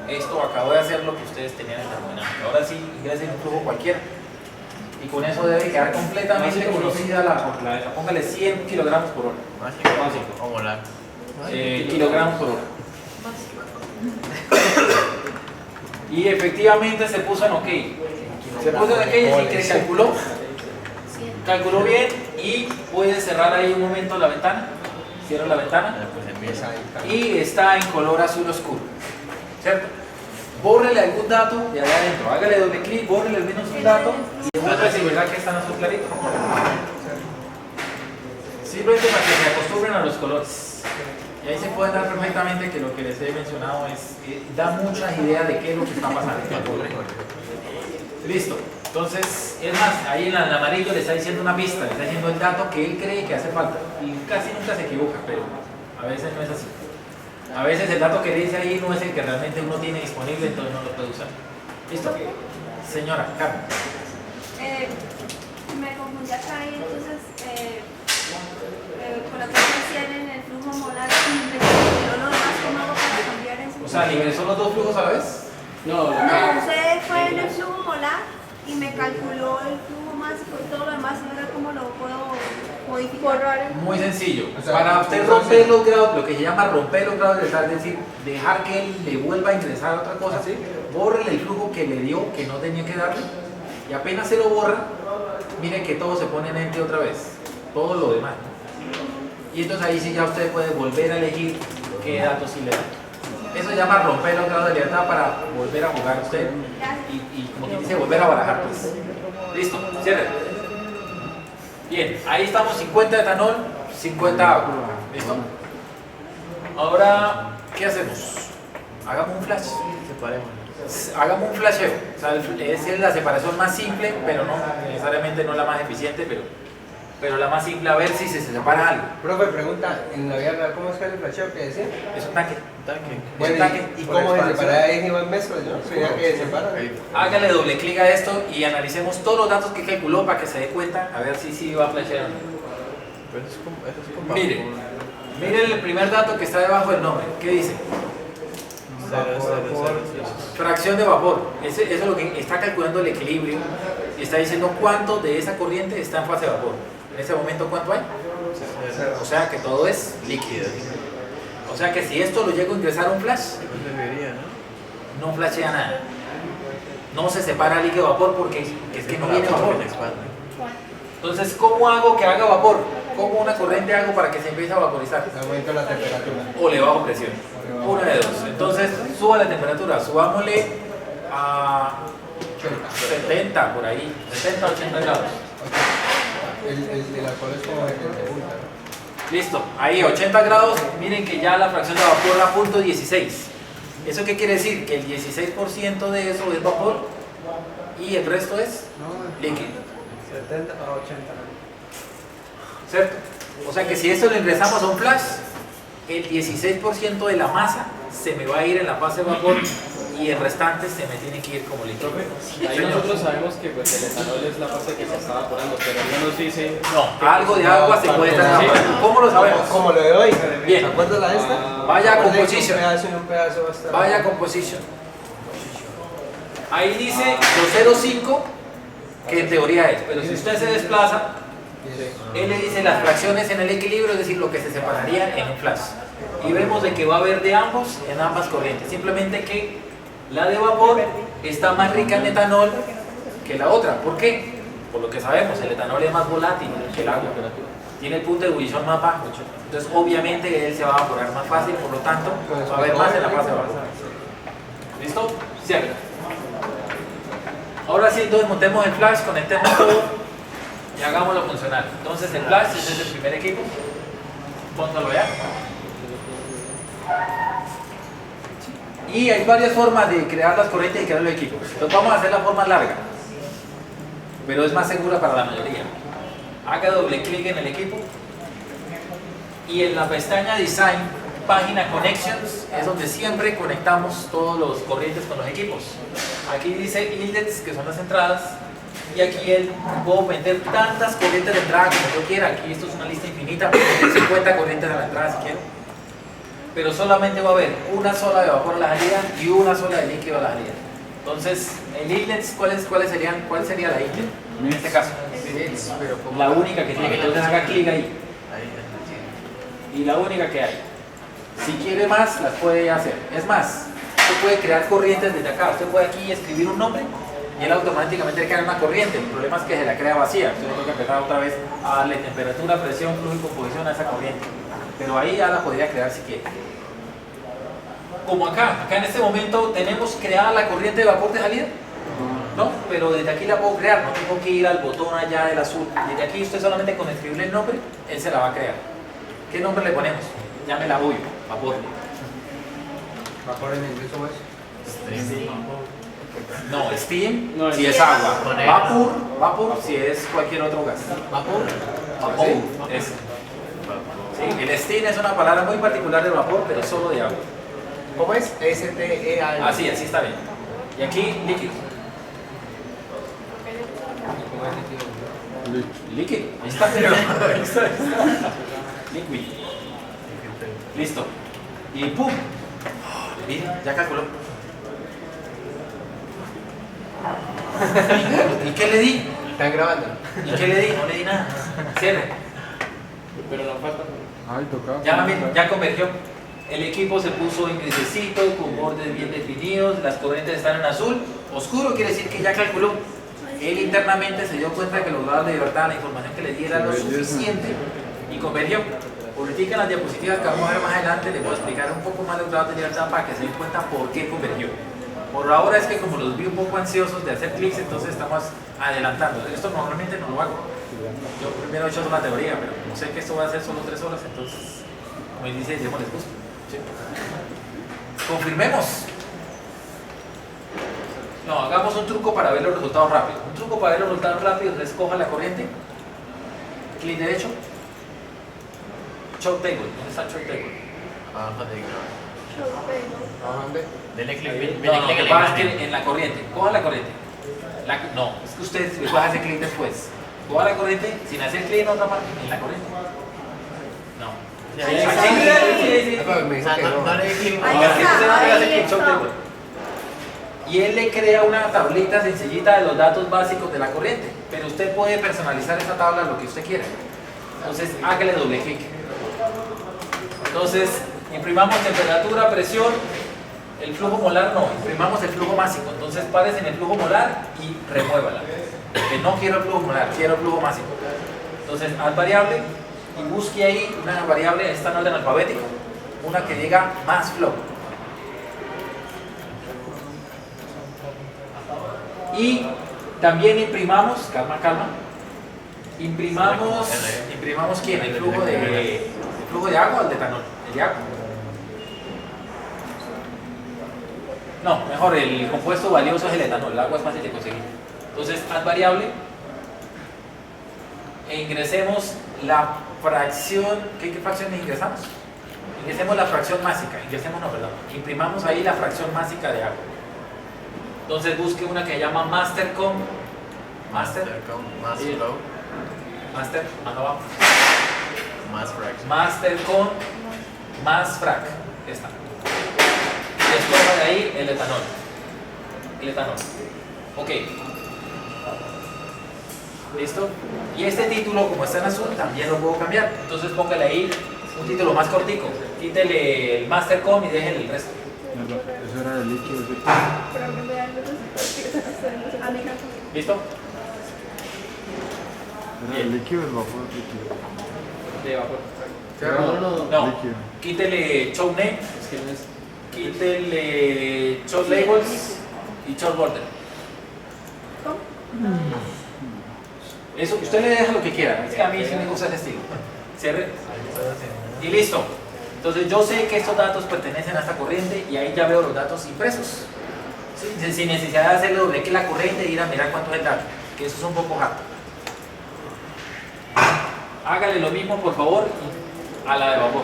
Esto acabo de hacer lo que ustedes tenían en termodinámica. Ahora sí, ingresen un flujo cualquiera. Y con eso debe quedar completamente conocida la fortaleza. Póngale 100 kilogramos por hora. Básico. O molar. Kilogramos por hora. Y efectivamente se puso en OK. Se puso en OK y que calculó bien y puede cerrar ahí un momento la ventana. Cierra la ventana. Pues empieza. Y está en color azul oscuro. ¿Cierto? Bórrele algún dato de allá adentro. Hágale doble clic, bórrele al menos un dato y muestre si verdad que están azul clarito. Simplemente para que se acostumbren a los colores. Y ahí se puede dar perfectamente que lo que les he mencionado da muchas ideas de qué es lo que está pasando. Listo. Entonces, es más, ahí en el amarillo le está diciendo una pista, le está diciendo el dato que él cree que hace falta. Y casi nunca se equivoca, pero a veces no es así. A veces el dato que le dice ahí no es el que realmente uno tiene disponible, entonces no lo puede usar. ¿Listo? Señora, Carmen. Me confundí acá y entonces coloqué el 100 en el flujo molar y me calculó lo demás. ¿Cómo hago para cambiar eso? O sea, ¿le ingresó los dos flujos a la vez? No, No, usted fue en el flujo molar y me calculó el flujo másico y todo lo demás. ¿Ahora cómo lo puedo modificar? Muy sencillo. O sea, Para usted romper los grados, lo que se llama romper los grados de libertad, es decir, dejar que él le vuelva a ingresar a otra cosa, bórrele el flujo que le dio, que no tenía que darle, y apenas se lo borra, mire que todo se pone en ente otra vez, todo lo demás. Y entonces ahí sí ya usted puede volver a elegir qué datos sí le da. Eso se llama romper los grados de libertad para volver a jugar usted y como quien dice, volver a barajar, pues. Listo, cierre. Bien, ahí estamos, 50 etanol, 50 agua. ¿Listo? Ahora, ¿qué hacemos? Hagamos un flash. Separemos. Hagamos un flasheo. O sea, es la separación más simple, pero no necesariamente no la más eficiente, pero la más simple, a ver si se separa algo. Profe, pregunta, en la vida real, ¿cómo es que el flasheo que decía? Es un tanque. Bueno, ¿y cómo se separa ahí en Iván Mezcla? Yo no sabía que se separa. Hágale doble clic a esto y analicemos todos los datos que calculó para que se dé cuenta, a ver si sí va a flashear o no. Pero eso es como Miren el primer dato que está debajo del nombre. ¿Qué dice? Fracción de vapor. Eso es lo que está calculando el equilibrio y está diciendo cuánto de esa corriente está en fase de vapor. En ese momento, ¿cuánto hay? O sea que todo es líquido. O sea que si esto lo llego a ingresar a un flash, no flashea nada. No se separa líquido vapor porque es que no viene vapor. Entonces, ¿cómo hago que haga vapor? ¿Cómo una corriente hago para que se empiece a vaporizar? Aumento la temperatura. O le bajo presión. Una de dos. Entonces, suba la temperatura, subámosle a 70 por ahí, 70, 80 grados. El alcohol es como de punta, ¿no? Listo, ahí 80 grados, miren que ya la fracción de vapor a punto 16. ¿Eso qué quiere decir? Que el 16% de eso es vapor y el resto es líquido. 70 a 80. ¿Cierto? O sea que si esto lo ingresamos a un flash, el 16% de la masa se me va a ir en la fase de vapor y el restante se me tiene que ir como líquido. Ahí nosotros sabemos que pues, el etanol es la parte que se está evaporando, pero no nos dice... No, algo de agua se puede estar evaporando. ¿Cómo lo sabemos? Como lo de hoy. Bien. ¿Se acuerdan la de esta? Vaya a Recuerden que composition. Un pedazo y un pedazo va a estar. Vaya composition. Ahí dice 205, que en teoría es, pero si usted se desplaza, él le dice las fracciones en el equilibrio, es decir, lo que se separaría en un flash. Y vemos de que va a haber de ambos en ambas corrientes, simplemente que la de vapor está más rica en etanol que la otra. ¿Por qué? Por lo que sabemos, el etanol es más volátil que el agua. Tiene el punto de ebullición más bajo. Entonces, obviamente, él se va a evaporar más fácil, por lo tanto, va a haber más en la fase de vapor. ¿Listo? Cierra. Ahora sí, entonces montemos el flash, conectemos todo y hagámoslo funcionar. Entonces, el flash, este es el primer equipo. Póngalo ya. Y hay varias formas de crear las corrientes y crear los equipos. Entonces vamos a hacer la forma larga, pero es más segura para la mayoría. Haga doble clic en el equipo y en la pestaña Design, página Connections, es donde siempre conectamos todos los corrientes con los equipos. Aquí dice inlets, que son las entradas, y aquí puedo meter tantas corrientes de entrada como yo quiera. Aquí esto es una lista infinita, 50 corrientes de la entrada si quiero. Pero solamente va a haber una sola de vapor a la salida y una sola de líquido a la salida. Entonces, el inlet, ¿cuál sería la inlet? En este caso, la única que tiene, entonces haga clic ahí. Y la única que hay. Si quiere más, las puede hacer. Es más, usted puede crear corrientes desde acá. Usted puede aquí escribir un nombre y él automáticamente le crea una corriente. El problema es que se la crea vacía. Usted tiene que empezar otra vez a darle temperatura, presión, flujo y composición a esa corriente. Pero ahí ya la podría crear si quiere. Como acá en este momento tenemos creada la corriente de vapor de salida, ¿no? Pero desde aquí la puedo crear, no tengo que ir al botón allá del azul. Desde aquí usted solamente con escribirle el nombre, él se la va a crear. ¿Qué nombre le ponemos? Llámela Bullo, vapor. ¿Vapor en inglés cómo es? No, steam No, si es- es agua, vapor si es cualquier otro gas. ¿Vapor? Vapor, es. Sí, el steam es una palabra muy particular del vapor, pero solo de agua. ¿Cómo es? S-T-E-A-N. Así está bien. Y aquí líquido. ¿Cómo es líquido? Líquido, ahí está, pero ahí está. Liquid. Listo. Y ¡pum! Mira, ya calculó. ¿Y qué le di? ¿Están grabando? ¿Y qué le di? No le di nada. Cierre. Pero no falta. Ay, tocaba. Ya convergió. El equipo se puso en grisecito, con bordes bien definidos, las corrientes están en azul. Oscuro quiere decir que ya calculó. Él internamente se dio cuenta que los grados de libertad, la información que le di era lo suficiente y convergió. Ahorita en las diapositivas que vamos a ver más adelante les voy a explicar un poco más los grados de libertad para que se den cuenta por qué convergió. Por ahora es que como los vi un poco ansiosos de hacer clics, entonces estamos adelantando. Esto normalmente no lo hago. Yo primero he hecho la teoría, pero como sé que esto va a ser solo 3 horas, entonces, como él dice, démosles gusto. ¿Sí? Confirmemos. No, hagamos un truco para ver los resultados rápidos. Un truco para ver los resultados rápidos es coja la corriente, clic derecho, choke table. ¿Dónde está el choke table? Abajo de ¿A dónde? Dele clic, No, dele lo clic que en la pasa es imagen. que en la corriente, coja la corriente. No, es que usted le puede hacer clic después. Coja la corriente sin hacer clic en otra parte, en la corriente. No. Sí, Sí, ahí sí, está. sí. Ah, pero me O dijo sea, que no no. le di clic. Ahí No, es que está, usted no le hace ahí clic, choke está. table. Y él le crea una tablita sencillita de los datos básicos de la corriente, pero usted puede personalizar esa tabla lo que usted quiera. Entonces, hágale doble clic. Entonces, imprimamos temperatura, presión, el flujo molar no, imprimamos el flujo máximo. Entonces, párese en el flujo molar y remuévala. Que no quiero el flujo molar, quiero el flujo máximo. Entonces, haz variable, y busque ahí una variable, esta no es en alfabético, una que diga mass flow. Y también imprimamos, calma, imprimamos ¿quién? El flujo de agua o el de etanol, el de agua. No, mejor, el compuesto valioso es el etanol, el agua es fácil de conseguir. Entonces, add variable e ingresemos la fracción, ¿qué fracción ingresamos? Ingresemos la fracción másica, imprimamos ahí la fracción másica de agua. Entonces busque una que se llama master con master abajo, master con más frac, esta. Y escoja de ahí el etanol. Ok. ¿Listo? Y este título, como está en azul, también lo puedo cambiar. Entonces póngale ahí un título más cortico. Quítele el mastercom y déjenle el resto. Eso era el líquido. ¿Listo? Era el líquido del vapor líquido. De vapor. No, Líquido. quítele choke name, Es que no es. quítele choke labels y choke border. Eso, usted le deja lo que quiera, es que a mí sí me gusta ese estilo. Cierre. Y listo. Entonces yo sé que estos datos pertenecen a esta corriente y ahí ya veo los datos impresos. ¿Sí? Sin necesidad de hacerle doble clic la corriente e ir a mirar cuánto es el dato, que eso es un poco harto. Hágale lo mismo, por favor, a la de vapor.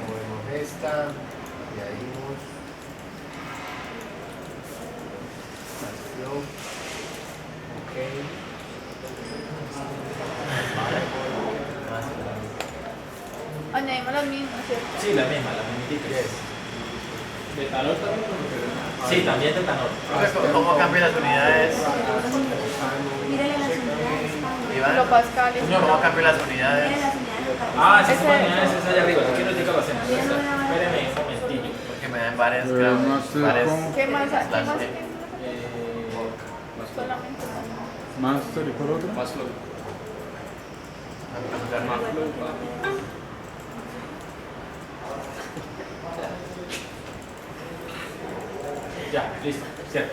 Movemos esta y ahí vamos. Flow. Ok. Añadimos las mismas, ¿cierto? Sí, la misma Yes. ¿De etanol también? Sí, también de etanol. ¿Cómo cambian las unidades? Mírele las unidades. Lo Iván, pascal. ¿cómo cambian las unidades? Mírele las unidades. Ah, sí, son unidades, es allá arriba. Si quiero indicar lo hacemos. Espéreme un momentillo. Porque me dan varias Pero gramos, no sé varias. cómo. ¿Qué más? ¿Qué más? Las- Solamente. Master y cuál otro. Más flow. Ya, listo, cierto.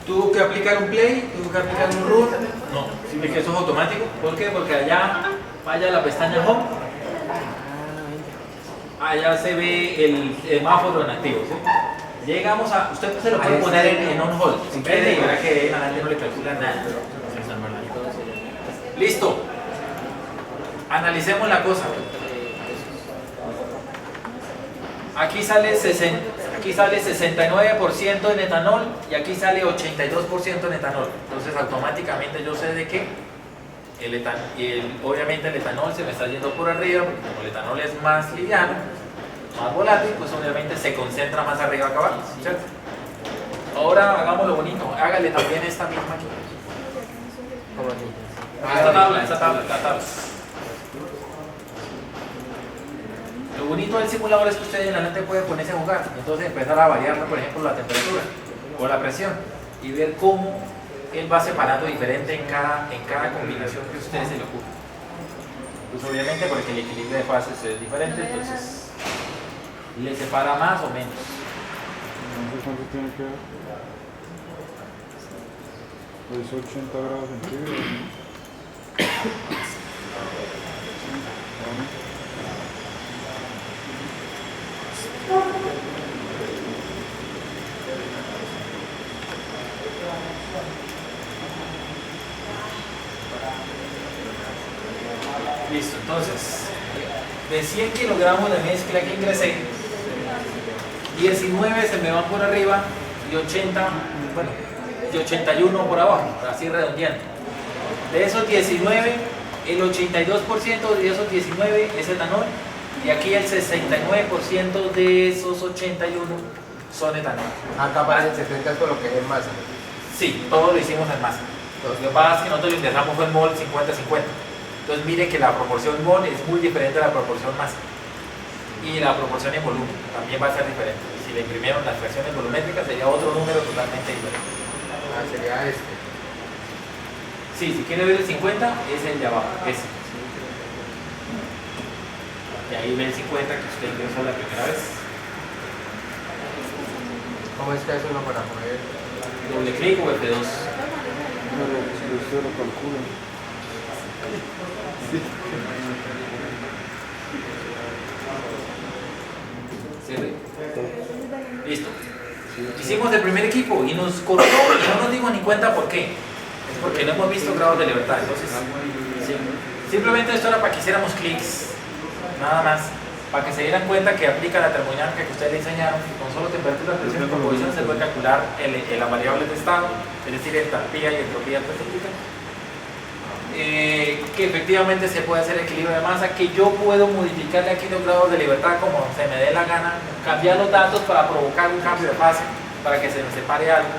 ¿Tuvo que aplicar un play? ¿Tuvo que aplicar un root? No, sí, es que eso es automático. ¿Por qué? Porque allá vaya la pestaña Home. Allá se ve el semáforo en activo, ¿sí? Llegamos a. Usted se lo puede poner en on hold. Si quiere, y verá que en adelante no le calcula nada. Listo. Analicemos la cosa. Aquí sale 69% en etanol y aquí sale 82% en etanol. Entonces automáticamente yo sé de que obviamente el etanol se me está yendo por arriba, porque como el etanol es más liviano, más volátil, pues obviamente se concentra más arriba que abajo, ¿cierto? Ahora hagámoslo bonito, hágale también esta misma aquí. Esta tabla. Lo bonito del simulador es que usted en adelante puede ponerse a jugar, entonces empezar a variar, por ejemplo, la temperatura o la presión y ver cómo él va separando diferente en cada combinación que a usted se le ocurra. Pues obviamente porque el equilibrio de fases es diferente, entonces le separa más o menos. No sé cuánto tiene que ver. Pues 80 grados centígrados. Listo, entonces de 100 kilogramos de mezcla que ingresé, 19 se me van por arriba y 80, bueno, y 81 por abajo, así redondeando. De esos 19, el 82% de esos 19 es etanol y aquí el 69% de esos 81 son etanol. Acá aparece el 70 es por lo que es en masa. Sí, todo lo hicimos en masa. Lo que pasa es que nosotros lo ingresamos fue en mol 50-50. Entonces mire que la proporción mol es muy diferente a la proporción masa. y la proporción en volumen también va a ser diferente. Si le imprimieron las fracciones volumétricas sería otro número totalmente diferente. Ah, sería este. Sí, si quiere ver el 50 es el de abajo, ese. Y ahí ve el 50 que usted ingresó la primera vez. ¿Cómo es que hace uno para poder? Doble clic o F2. Pero usted lo calcula. Cierre. Listo. Hicimos el primer equipo y nos cortó y no nos dimos ni cuenta por qué. Es porque no hemos visto grados de libertad. Entonces, sí. Simplemente esto era para que hiciéramos clics, nada más, para que se dieran cuenta que aplica la termodinámica que ustedes le enseñaron. Con solo temperatura, presión y composición se puede calcular las variables de estado, es decir, entalpía y entropía específica. Que efectivamente se puede hacer equilibrio de masa, que yo puedo modificarle aquí los grados de libertad como se me dé la gana, cambiar los datos para provocar un cambio de fase, para que se me separe algo.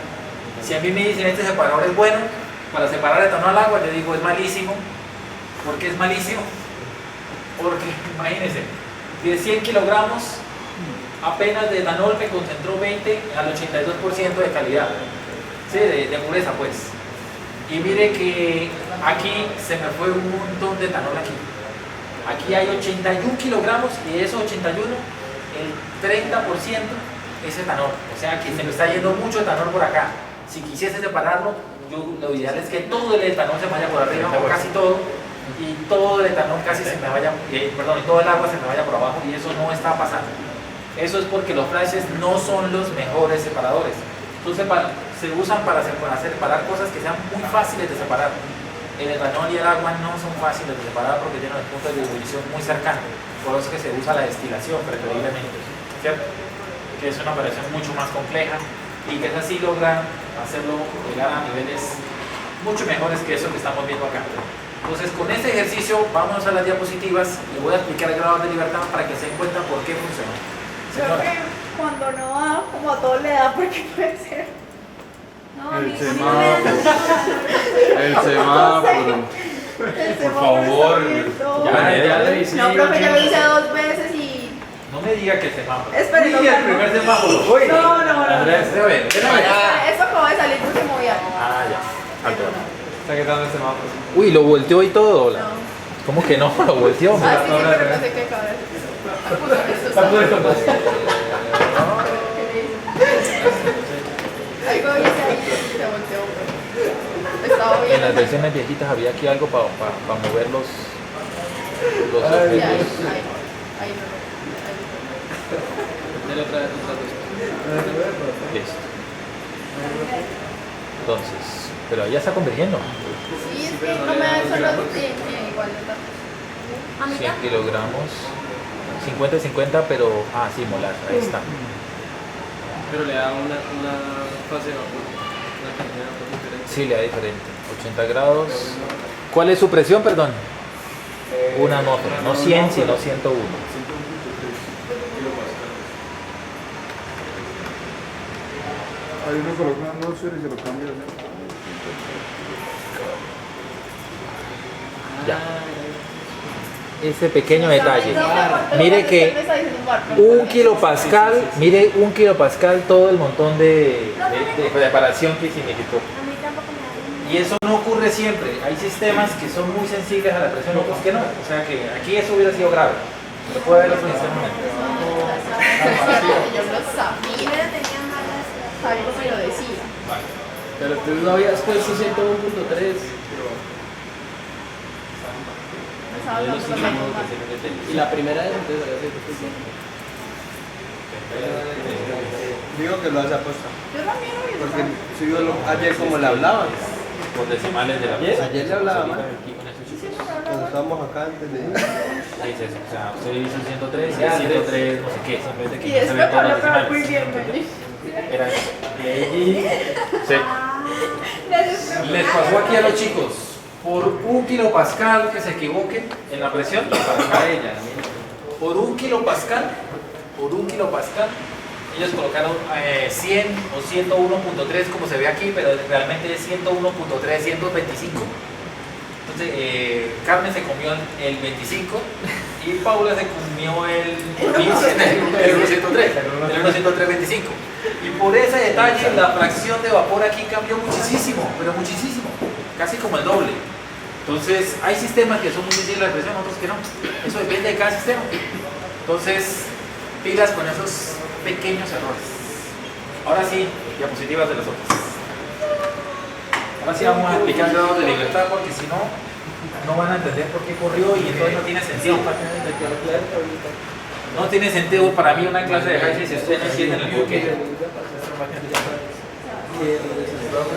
Si a mí me dicen este separador es bueno, para separar etanol al agua, yo digo es malísimo. ¿Por qué es malísimo? Porque, imagínense, de 100 kilogramos, apenas de etanol me concentró 20 al 82% de calidad, ¿sí? de pureza pues. Y mire que aquí se me fue un montón de etanol aquí. Aquí hay 81 kilogramos y de esos 81, el 30% es etanol. O sea que se me está yendo mucho etanol por acá. Si quisiese separarlo, lo ideal es que todo el etanol se vaya por arriba, o casi todo, y todo el etanol casi se me vaya, perdón, y todo el agua se me vaya por abajo, y eso no está pasando. Eso es porque los flashes no son los mejores separadores. Entonces se usan para separar cosas que sean muy fáciles de separar. El etanol y el agua no son fáciles de separar porque tienen puntos de ebullición muy cercanos. Por eso es que se usa la destilación preferiblemente, ¿cierto? Que es una operación mucho más compleja y que es así logra hacerlo llegar a niveles mucho mejores que eso que estamos viendo acá. Entonces con este ejercicio vamos a las diapositivas y voy a explicar el grado de libertad para que se den cuenta por qué funciona. Creo Señora. que cuando no da, como a todos le da, porque puede ser. No, a El mí no me semáforo. da. El semáforo. Por favor, ya le hice. No, profe, yo lo hice 2 veces y. No me diga que el semáforo. Espere, Uy, no, el no. primer semáforo. Uy. No. Andrés, déjame ver. Esto acaba de salir porque me voy a. Ah, ya. Alto. Está quitando el semáforo. Uy, lo volteó y todo. Hola. No. ¿Cómo que no? Lo volteó. Ah, sí, pero no sé qué acaba de hacer. Algo hice ahí y se volteó. Estaba bien. En las versiones viejitas había aquí algo para mover los Sí, ahí, objetos. ahí no. Dale otra vez tus datos. Listo. Entonces, pero ahí ya está convergiendo. Sí, es que no me da solo bien, igual está. A mí 100 también. kilogramos. 50 y 50, pero. Ah, sí, molar. Ahí está. Pero le da una fase de vapor, una cantidad de vapor diferente. Sí, le da diferente. 80 grados. ¿Cuál es su presión, perdón? Una atmósfera. No 100, sino 101. Ahí uno coloca una atmósfera y se lo cambia. Ya. Ese pequeño detalle. No sé por qué Mire lo que me está diciendo un barco. 1 kilopascal, mire 1 kilopascal todo el montón de preparación que significó. A mí tampoco me da. Y eso no ocurre siempre. Hay sistemas que son muy sensibles a la presión, otros que no. O sea que aquí eso hubiera sido grave. Pero puede haber otros sistemas. Yo lo sabía. Primero tenía malas. Algo me lo decía. Pero tú no habías puesto 101.3. Estaba hablando con la mamá. Y la primera vez entonces había sido tu Digo que lo hace aposta. Yo también lo vi. Porque si yo ayer como le hablaba, Por decimales de la ¿Ayer? Ayer le hablaba mal. Aquí con esos chicos. cuando estábamos acá antes de ir. Dice eso. O sea, usted dice 103 y 103, no sé qué. Simplemente que Y no se es ven todas las mejor, pero muy decimales. bien, Meli. Era eso. Y ahí, sí. Gracias, Les pasó aquí a los chicos. Por 1 kilopascal que se equivoquen en la presión, le pasó a ella. Por 1 kilopascal, ellos colocaron 100 o 101.3 como se ve aquí, pero realmente es 101.3, 125. Entonces, Carmen se comió el 25 y Paula se comió el 1.103, el 1.103.25. Y por ese detalle la fracción de vapor aquí cambió muchísimo, pero muchísimo, casi como el doble. Entonces hay sistemas que son muy difíciles de presión, otros que no. Eso depende de cada sistema. Entonces, pilas con esos pequeños errores. Ahora sí, diapositivas de los otros. Ahora sí vamos a explicar grados de libertad, porque si no, no van a entender por qué corrió y entonces no tiene sentido. No tiene sentido para mí una clase de Hayes si ustedes no entienden el porqué.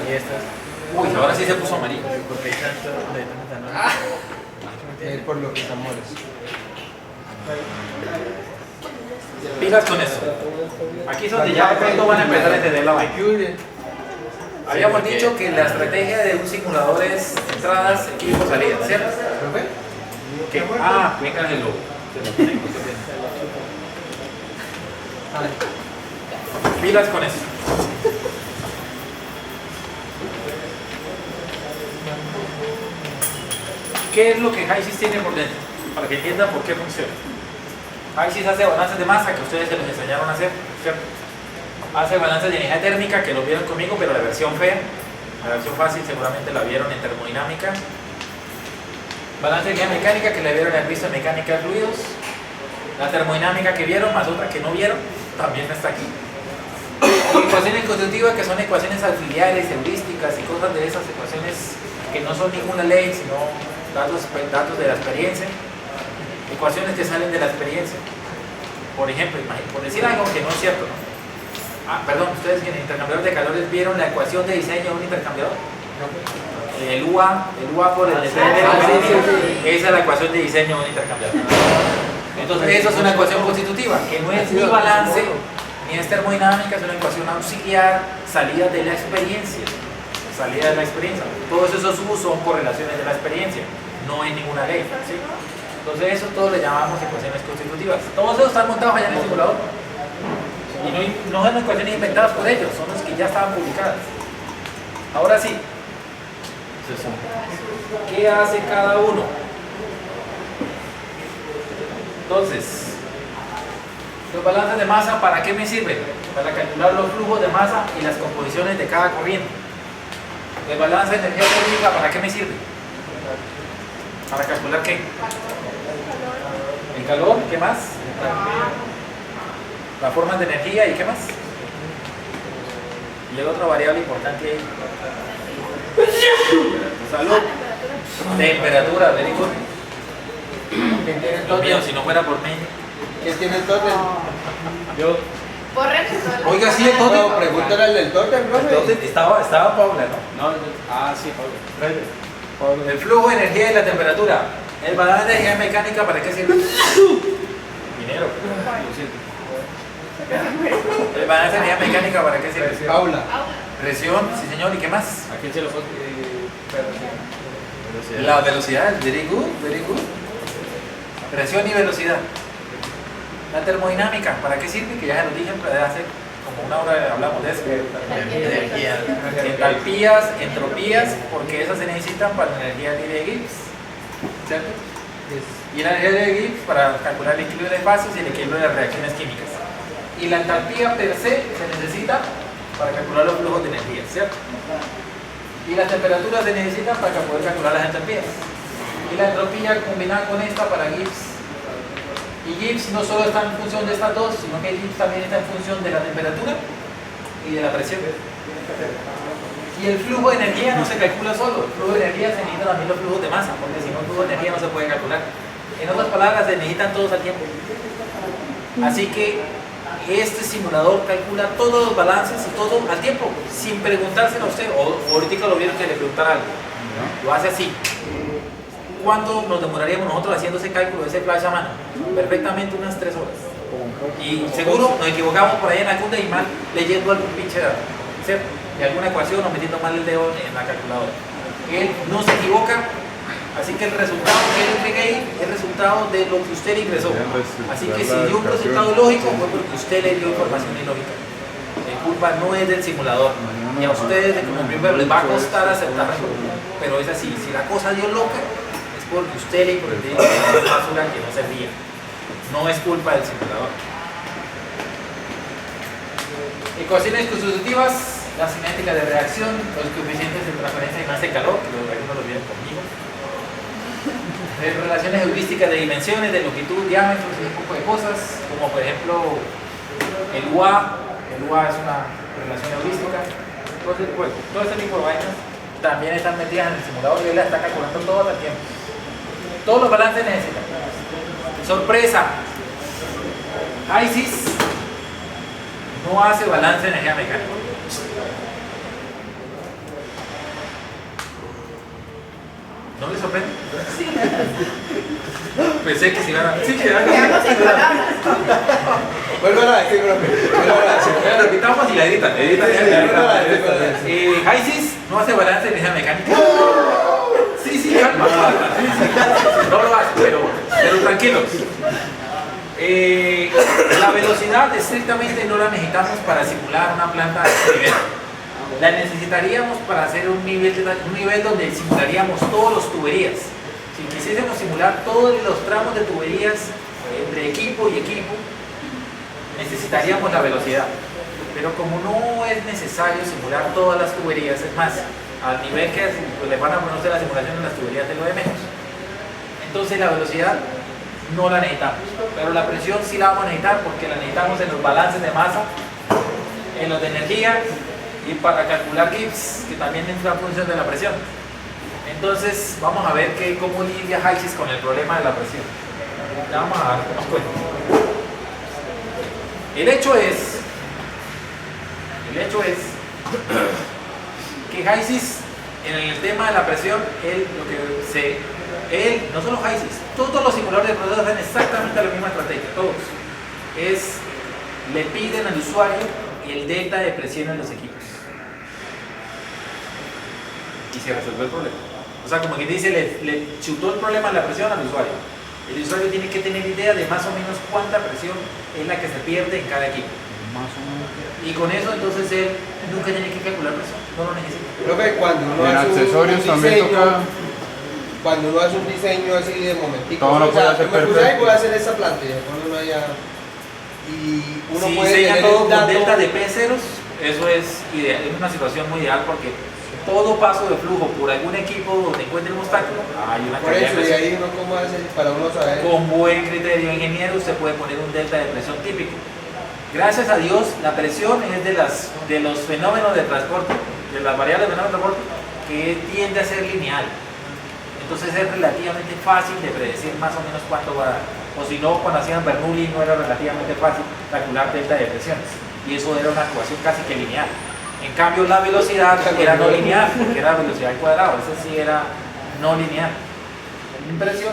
Y estas, Uy, ahora sí se puso amarillo. porque hay tanto de Es por lo que estamos. Pilas con eso. Aquí es donde ya de pronto van a empezar a entender la vaina. Habíamos dicho que la estrategia de un simulador es entradas, equipo, salida, ¿cierto? Que, venga el logo. Pilas con eso. ¿Qué es lo que HYSYS tiene por dentro? Para que entiendan por qué funciona. HYSYS hace balances de masa que ustedes se los enseñaron a hacer, ¿cierto? Hace balances de energía térmica que lo vieron conmigo, pero la versión fea. La versión fácil seguramente la vieron en termodinámica. Balance de energía mecánica que la vieron en el piso de mecánica de fluidos. La termodinámica que vieron, más otra que no vieron, también está aquí. Ecuaciones constitutivas que son ecuaciones auxiliares, heurísticas y cosas de esas ecuaciones que no son ninguna ley, sino datos de la experiencia. Ecuaciones que salen de la experiencia. Por ejemplo, por decir algo que no es cierto, ¿no? Perdón, ustedes en el intercambiador de calores vieron la ecuación de diseño de un intercambiador. El UA por el esa es la ecuación de diseño de un intercambiador. Entonces, eso es una ecuación constitutiva, que no es ni balance, ni es termodinámica, es una ecuación auxiliar, salida de la experiencia. Salida de la experiencia. Todos esos usos son correlaciones de la experiencia, no es ninguna ley, ¿sí? Entonces, eso todos le llamamos ecuaciones constitutivas. Todos esos están montados allá en el simulador. Y no son ecuaciones inventadas por ellos, son las que ya estaban publicadas. Ahora sí, ¿qué hace cada uno? Entonces, los balances de masa, ¿para qué me sirven? Para calcular los flujos de masa y las composiciones de cada corriente. El balance de energía térmica, ¿para qué me sirve? ¿Para calcular qué? El calor, ¿qué más? Las formas de energía y qué más. Y el otra variable importante ahí. Salud. Temperatura, very good. ¿Quién tiene el Dios mío, tótem? si no fuera por mí. ¿Quién tiene el tótem? Yo. Borren todo. Oiga, sí, el tótem. No, pregúntale al del tótem, profe. Entonces estaba Paula, ¿no? Sí, Pablo. El flujo de energía y la temperatura. El balance de energía mecánica, ¿para qué sirve? Dinero. El balance de energía mecánica, ¿para qué sirve? Paula. Presión, sí señor, ¿y qué más? ¿A quién se lo puedo? La velocidad, very good, very good. Presión y velocidad. La termodinámica, ¿para qué sirve? Que ya se lo dije, hace como una hora hablamos de eso. Entalpías, entropías, porque esas se necesitan para la energía libre de Gibbs, ¿cierto? Y la energía de Gibbs para calcular el equilibrio de fases y el equilibrio de las reacciones químicas. Y la entalpía per se se necesita para calcular los flujos de energía, ¿cierto? Y las temperaturas se necesitan para poder calcular las entalpías. Y la entropía combinada con esta para Gibbs. Y Gibbs no solo está en función de estas dos, sino que Gibbs también está en función de la temperatura y de la presión. Y el flujo de energía no se calcula solo, el flujo de energía se necesita también los flujos de masa, porque si no el flujo de energía no se puede calcular. En otras palabras, se necesitan todos al tiempo. Así que este simulador calcula todos los balances y todo al tiempo, sin preguntárselo a usted, o ahorita lo vieron que le preguntara algo. Lo hace así. ¿Cuánto nos demoraríamos nosotros haciendo ese cálculo de ese flash a mano? Perfectamente unas 3 horas. Y seguro nos equivocamos por ahí en la cunda y mal leyendo algún pinche dato, ¿cierto? De alguna ecuación o metiendo mal el dedo en la calculadora. Él no se equivoca, así que el resultado que él entrega ahí es el resultado de lo que usted ingresó. Así que si dio un resultado lógico fue porque usted le dio información ilógica. La culpa no es del simulador. Y a ustedes como primero les va a costar aceptarlo, pero es así. Si la cosa dio loca, porque usted le prohibía una basura que no servía. No es culpa del simulador. Ecuaciones constitutivas, la cinética de reacción, los coeficientes de transferencia y masa de calor, algunos lo vieron conmigo. Relaciones heurísticas de dimensiones, de longitud, diámetros, ese tipo de cosas, como por ejemplo el UA. El UA es una relación heurística. Todo ese tipo de vainas también están metidas en el simulador y él la está calculando todo el tiempo. Todos los balances necesitan. Sorpresa. HYSYS no hace balance de energía mecánica. ¿No les sorprende? Sí. Pensé que se iban a... Sí, que iban a... Quedamos sin palabras. Vuelvan a decir, profe. Vuelvan a decir. Lo quitamos y la editan. HYSYS no hace balance de energía mecánica. Sí, calma. Sí, no lo hace, pero tranquilos. La velocidad estrictamente no la necesitamos para simular una planta de este nivel. La necesitaríamos para hacer un nivel donde simularíamos todas las tuberías. Si quisiésemos simular todos los tramos de tuberías entre equipo y equipo, necesitaríamos la velocidad. Pero como no es necesario simular todas las tuberías, es más, al nivel que le van a conocer la simulación de las tuberías de lo de menos. Entonces la velocidad no la necesitamos, pero la presión sí la vamos a necesitar porque la necesitamos en los balances de masa, en los de energía y para calcular Gibbs, que también es una función de la presión. Entonces vamos a ver cómo lidia HYSYS con el problema de la presión. Ya vamos a darnos cuenta. El hecho es que HYSYS en el tema de la presión, no solo HYSYS, todos los simuladores de procesos hacen exactamente la misma estrategia, todos. Le piden al usuario el delta de presión en los equipos. Y se resuelve el problema. O sea, como que dice, le chutó el problema de la presión al usuario. El usuario tiene que tener idea de más o menos cuánta presión es la que se pierde en cada equipo. Más o menos. Y con eso entonces él nunca tiene que calcular presión, no lo necesita. Profe, cuando uno En hace accesorios un también diseño, toca. cuando uno hace un diseño así de momentico, Todo no o sea, puede ser yo me puse ahí, perfecto. voy a hacer esta planta y después uno allá y uno Si puede diseña tener todo el con dato. delta de P0, eso es ideal, es una situación muy ideal porque todo paso de flujo por algún equipo donde encuentre un obstáculo, hay una Por cantidad eso, de y presión. ahí uno cómo hace para uno saber. Con buen criterio ingeniero usted puede poner un delta de presión típico. Gracias a Dios la presión es de los fenómenos de transporte, de las variables de fenómenos de transporte, que tiende a ser lineal. Entonces es relativamente fácil de predecir más o menos cuánto va a dar. O si no, cuando hacían Bernoulli no era relativamente fácil calcular delta de presiones. Y eso era una ecuación casi que lineal. En cambio la velocidad era no lineal, porque era velocidad al cuadrado, esa sí era no lineal.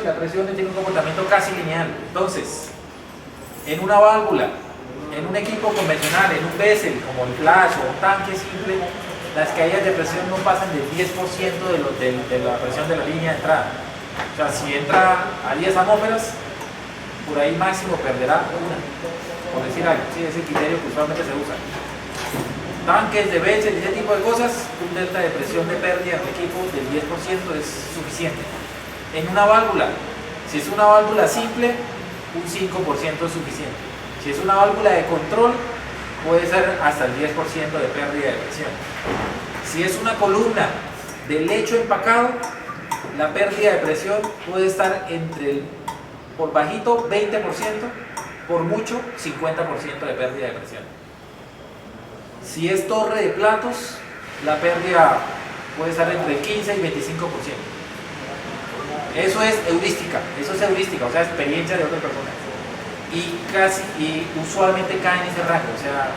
La presión tiene un comportamiento casi lineal. Entonces, en una válvula, en un equipo convencional, en un vessel como el flash o un tanque simple, las caídas de presión no pasan del 10% de la presión de la línea de entrada. O sea, si entra a 10 atmósferas, por ahí máximo perderá una, por decir algo. Sí, ese criterio que usualmente se usa. Tanques de Bessel, ese tipo de cosas, un delta de presión de pérdida en un equipo del 10% es suficiente. En una válvula, si es una válvula simple, un 5% es suficiente. Si es una válvula de control, puede ser hasta el 10% de pérdida de presión. Si es una columna de lecho empacado, la pérdida de presión puede estar por bajito 20%, por mucho 50% de pérdida de presión. Si es torre de platos, la pérdida puede estar entre 15 y 25%. Eso es heurística, o sea, experiencia de otras personas. Y usualmente cae en ese rango, o sea,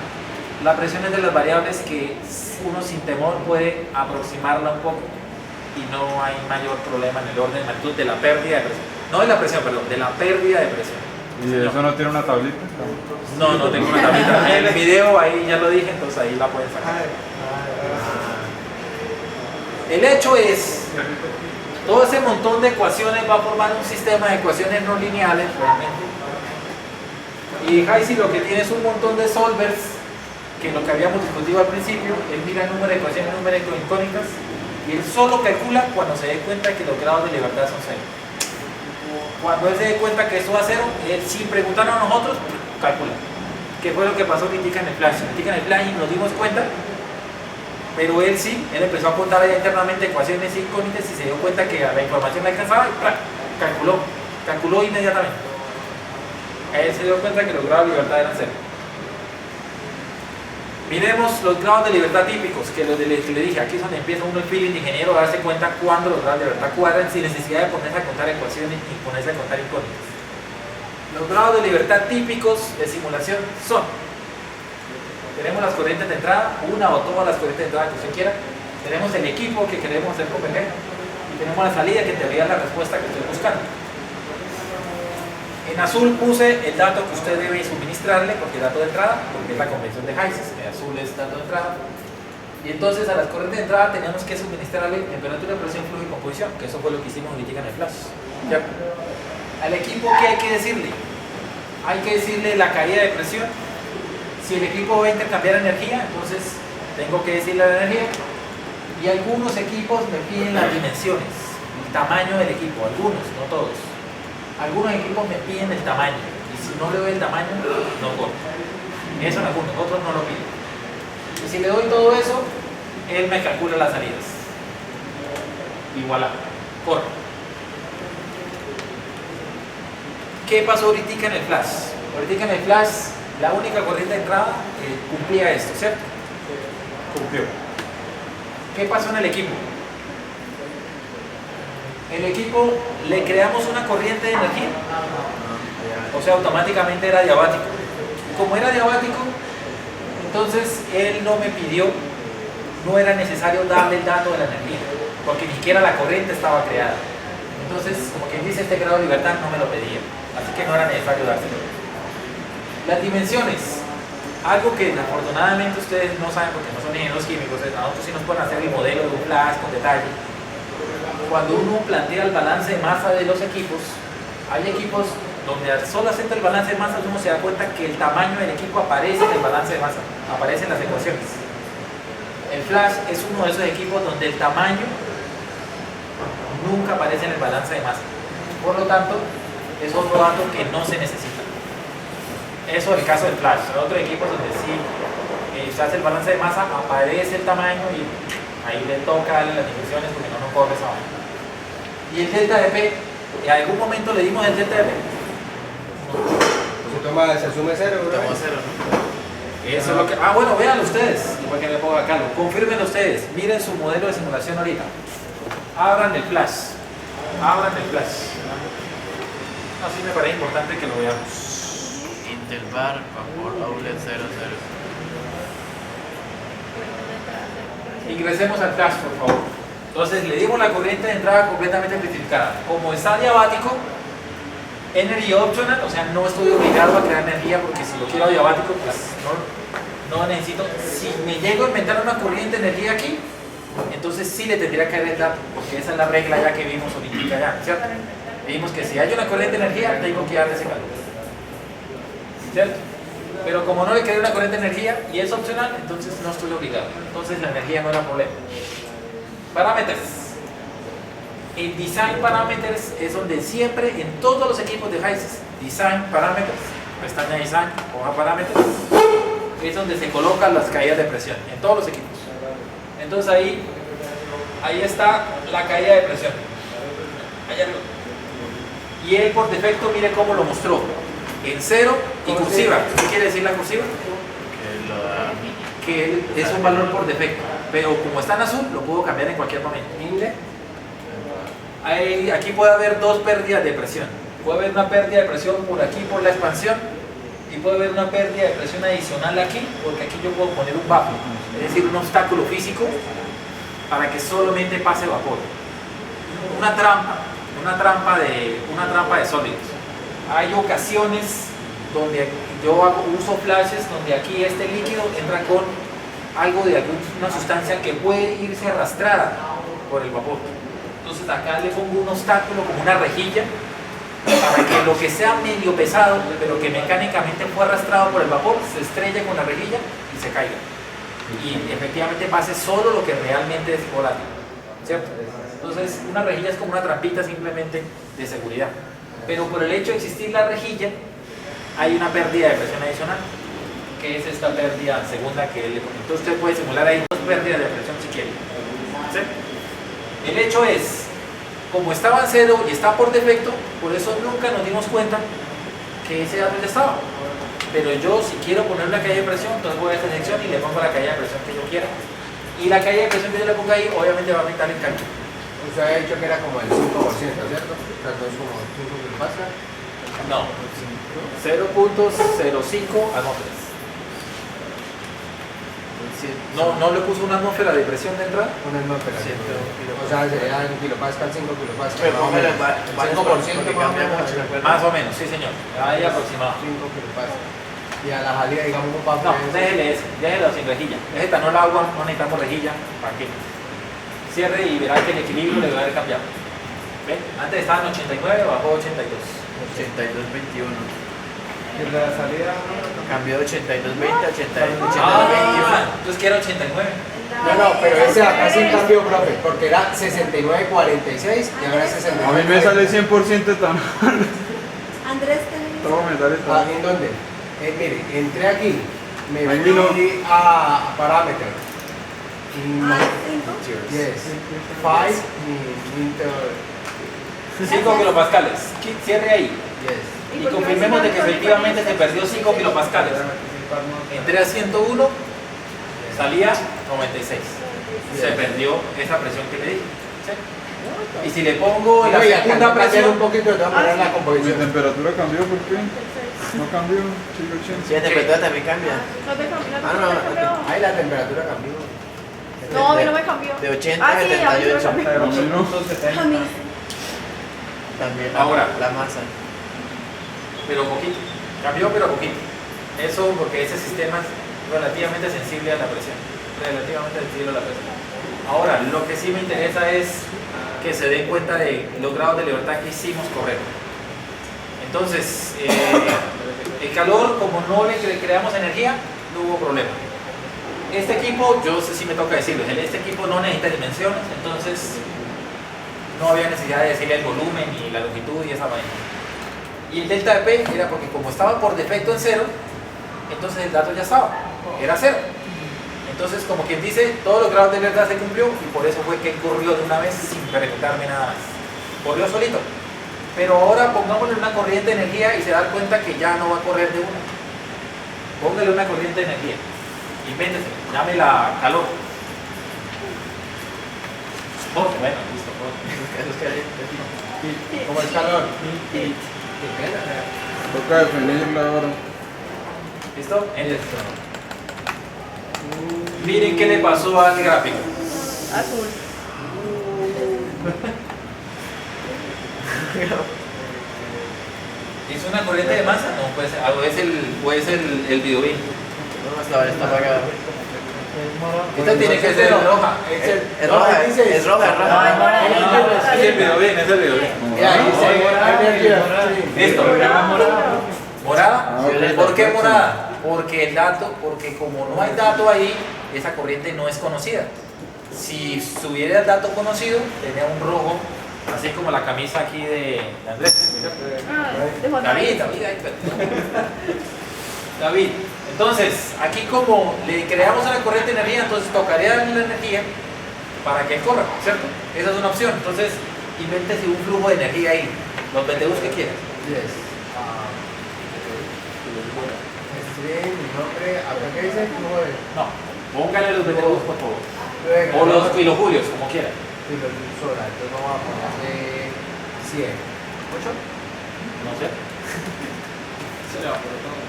la presión es de las variables que uno sin temor puede aproximarla un poco y no hay mayor problema en el orden de magnitud de la pérdida de presión. No de la presión, perdón, de la pérdida de presión. ¿Y eso no tiene una tablita? No, no tengo una tablita. En el video ahí ya lo dije, entonces ahí la pueden sacar. El hecho es, todo ese montón de ecuaciones va a formar un sistema de ecuaciones no lineales realmente. Y HYSYS lo que tiene es un montón de solvers, que lo que habíamos discutido al principio, él mira el número de ecuaciones numéricas incógnitas y él solo calcula cuando se dé cuenta que los grados de libertad son cero. Cuando él se dé cuenta que esto va a cero, él sin preguntarnos a nosotros, calcula. ¿Qué fue lo que pasó ahorita en el flash? Ahorita en el flash nos dimos cuenta, pero él sí, él empezó a contar allá internamente ecuaciones incógnitas y se dio cuenta que la información le alcanzaba y ¡plac! Calculó inmediatamente. Él se dio cuenta que los grados de libertad eran cero. Miremos los grados de libertad típicos, que los que le dije, aquí es donde empieza uno el feeling de ingeniero a darse cuenta cuando los grados de libertad cuadran sin necesidad de ponerse a contar ecuaciones y ponerse a contar incógnitas. Los grados de libertad típicos de simulación son: tenemos las corrientes de entrada, una o todas las corrientes de entrada que usted quiera, tenemos el equipo que queremos hacer converger y tenemos la salida que te daría la respuesta que estoy buscando. En azul puse el dato que usted debe suministrarle, porque es dato de entrada, porque es la convención de Heises, el azul es dato de entrada. Y entonces a las corrientes de entrada tenemos que suministrarle temperatura, presión, flujo y composición, que eso fue lo que hicimos ahorita en el flash. ¿Cierto? Al equipo, ¿qué hay que decirle? Hay que decirle la caída de presión. Si el equipo va a intercambiar energía, entonces tengo que decirle la energía. Y algunos equipos me piden las dimensiones, el tamaño del equipo, algunos, no todos. Algunos equipos me piden el tamaño, y si no le doy el tamaño, no corro. Eso en algunos, otros no lo piden. Y si le doy todo eso, él me calcula las salidas. Y voilà, corro. ¿Qué pasó ahorita en el flash? Ahorita en el flash, la única corriente de entrada cumplía esto, ¿cierto? Cumplió. ¿Qué pasó en el equipo? El equipo le creamos una corriente de energía, o sea, automáticamente era diabático. Y como era diabático, entonces él no me pidió, no era necesario darle el dato de la energía, porque ni siquiera la corriente estaba creada. Entonces, como quien dice, este grado de libertad no me lo pedía, así que no era necesario dárselo. Las dimensiones, algo que afortunadamente ustedes no saben porque no son ingenieros químicos, nosotros sí nos pueden hacer el modelo de un flash con detalle. Cuando uno plantea el balance de masa de los equipos, hay equipos donde al solo hacer el balance de masa uno se da cuenta que el tamaño del equipo aparece en el balance de masa, aparece en las ecuaciones. El flash es uno de esos equipos donde el tamaño nunca aparece en el balance de masa. Por lo tanto, es otro dato que no se necesita. Eso es el caso del flash. Hay otros equipos donde sí se hace el balance de masa, aparece el tamaño y ahí le toca darle las dimensiones porque no nos corre esa vaina. Y el delta de P, ¿en algún momento le dimos el delta de P? Se sume cero, bro. Toma cero, ¿no? Eso es lo que... bueno, véanlo ustedes. Igual que le pongo acá, confírmenlo ustedes. Miren su modelo de simulación ahorita. Abran el flash. Abran el flash. Así me parece importante que lo veamos. Interbar, vapor, outlet 00. Ingresemos al flash, por favor. Entonces le dimos la corriente de entrada completamente especificada. Como está diabático, energy optional, o sea, no estoy obligado a crear energía porque si lo quiero diabático, pues no necesito. Si me llego a inventar una corriente de energía aquí, entonces sí le tendría que dar el dato, porque esa es la regla ya que vimos ahorita ya, ¿cierto? Vimos que si hay una corriente de energía, tengo que darle ese calor, ¿cierto? Pero como no le quedé una corriente de energía y es opcional, entonces no estoy obligado. Entonces la energía no era problema. Parámetros. El design parameters es donde siempre, en todos los equipos de Heises, design parameters, pestaña design, hoja parámetros, es donde se colocan las caídas de presión, en todos los equipos. Entonces ahí está la caída de presión. Allá arriba. Y él por defecto, mire cómo lo mostró. En cero y cursiva. ¿Qué quiere decir la cursiva? Que lo da Que es un valor por defecto, pero como está en azul, lo puedo cambiar en cualquier momento. Aquí puede haber dos pérdidas de presión. Puede haber una pérdida de presión por aquí, por la expansión, y puede haber una pérdida de presión adicional aquí, porque aquí yo puedo poner un buffer, es decir, un obstáculo físico para que solamente pase vapor. Una trampa de sólidos. Hay ocasiones donde yo uso flashes donde aquí este líquido entra con algo de alguna sustancia que puede irse arrastrada por el vapor. Entonces acá le pongo un obstáculo como una rejilla para que lo que sea medio pesado, pero que mecánicamente fue arrastrado por el vapor, se estrelle con la rejilla y se caiga. Y efectivamente pase solo lo que realmente es volátil, ¿cierto? Entonces una rejilla es como una trampita simplemente de seguridad. Pero por el hecho de existir la rejilla, hay una pérdida de presión adicional, que es esta pérdida segunda que él le pone. Entonces usted puede simular ahí dos pérdidas de presión si quiere. ¿Sí? El hecho es, como estaba en cero y está por defecto, por eso nunca nos dimos cuenta que ese dato ya estaba. Pero yo, si quiero poner una caída de presión, entonces voy a esta sección y le pongo la caída de presión que yo quiera. Y la caída de presión que yo le ponga ahí, obviamente va a aumentar el cálculo. Usted había dicho que era como el 5%, ¿cierto? O sea, entonces como 5 kilopascal. No, 0.05 atmósferas. No le puso una atmósfera de presión de entrada. Una atmósfera. O sea, sería en kilopascal, 5 kilopascal. Pero póngale 5% porque más o cambia menos. mucho, recuerda. Más o menos, sí señor. Ahí aproximado. 5 kilopascal. Y a la salida, digamos, un papo. No, déjelo sin rejilla. Ese etanol agua, no necesitamos rejilla. ¿Para qué? Cierre y verá que el equilibrio le va a haber cambiado. ¿Ven? Antes estaba en 89, bajó a 82. 82.21. ¿Y la salida? Cambió de 82.20 a 82.21. Entonces que era 89. No, pero ese acá sí cambió, profe, porque era 69.46 y ahora es 69. A mí me sale 100% tan. Andrés, tenés. Todo me sale Ah, tan. ¿en dónde? Mire, entré aquí, me Ahí fui vino. a parámetro. Ah, 5. Yes. 5 5 kilopascales. Cierre ahí. Yes. Y confirmemos de que efectivamente se perdió 5 kilopascales. Entré a 101, salía 96. Se perdió esa presión que le di. ¿Sí? Y si le pongo la Oiga, segunda cambiar presión, un poquito de todas maneras la Mi composición. temperatura cambió, ¿por qué? No cambió, sigue 80. Sí, la temperatura también cambia. No te cambió. Ahí la temperatura cambió. No, a mí no me cambió. De 80 Ah, a sí, a mí sí me 78. cambió. A mí no. A mí. También Ahora. la masa. pero poquito. Cambió, pero poquito. Eso porque ese sistema es relativamente sensible a la presión. Relativamente sensible a la presión. Ahora, lo que sí me interesa es que se den cuenta de los grados de libertad que hicimos correr. Entonces, el calor, como no le creamos energía, no hubo problema. Este equipo, yo sé si me toca decirlo, este equipo no necesita dimensiones, entonces no había necesidad de decirle el volumen y la longitud y esa vaina. Y el delta de P era porque como estaba por defecto en cero, entonces el dato ya estaba, era cero. Entonces, como quien dice, todos los grados de libertad se cumplió y por eso fue que él corrió de una vez sin preguntarme nada más. Corrió solito. Pero ahora pongámosle una corriente de energía y se da cuenta que ya no va a correr de una. Póngale una corriente de energía. Invéntese, llámela calor. Oh, bueno, listo. ¿Cómo es calor? Toca definirla ahora. ¿Listo? Miren qué le pasó al gráfico. Azul. ¿Es una corriente de masa? No, puede ser. Puede ser el videobin. No, hasta ahora está apagado. Esta tiene que ser roja. Es roja, es roja. Es el videobin, es el videobin. Listo. ¿Morada? ¿Por qué morada? Porque el dato, porque como no hay dato ahí, esa corriente no es conocida. Si tuviera el dato conocido, tenía un rojo, así como la camisa aquí de Andrés. De Juan David. David. Entonces, aquí como le creamos a la corriente de energía, entonces tocaría darle la energía para que corra, ¿cierto? Esa es una opción. Entonces, invéntese un flujo de energía ahí, los BTUs que quieras. Yes. Stream, mi nombre, ¿acá qué dice? No, póngale los BTUs, por favor. O los kilojulios, como quiera. Sola, entonces vamos a ponerle 100. ¿8? No sé. Se le va por todo.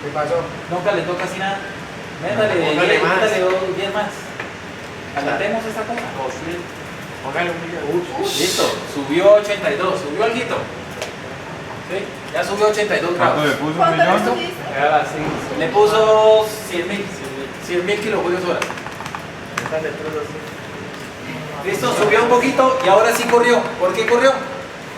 ¿Qué pasó? Nunca le toca así nada. Métale Póngale 10, más. métale 10 más. Alatemos esta cosa. Póngale un millón. Listo, subió 82, subió alguito. ¿Sí? Ya subió 82 ¿Cuánto grados. le puso? ¿Un ¿Cuánto le millón? subiste? Le puso 100.000 kilojulios hora. Listo, subió un poquito y ahora sí corrió. ¿Por qué corrió?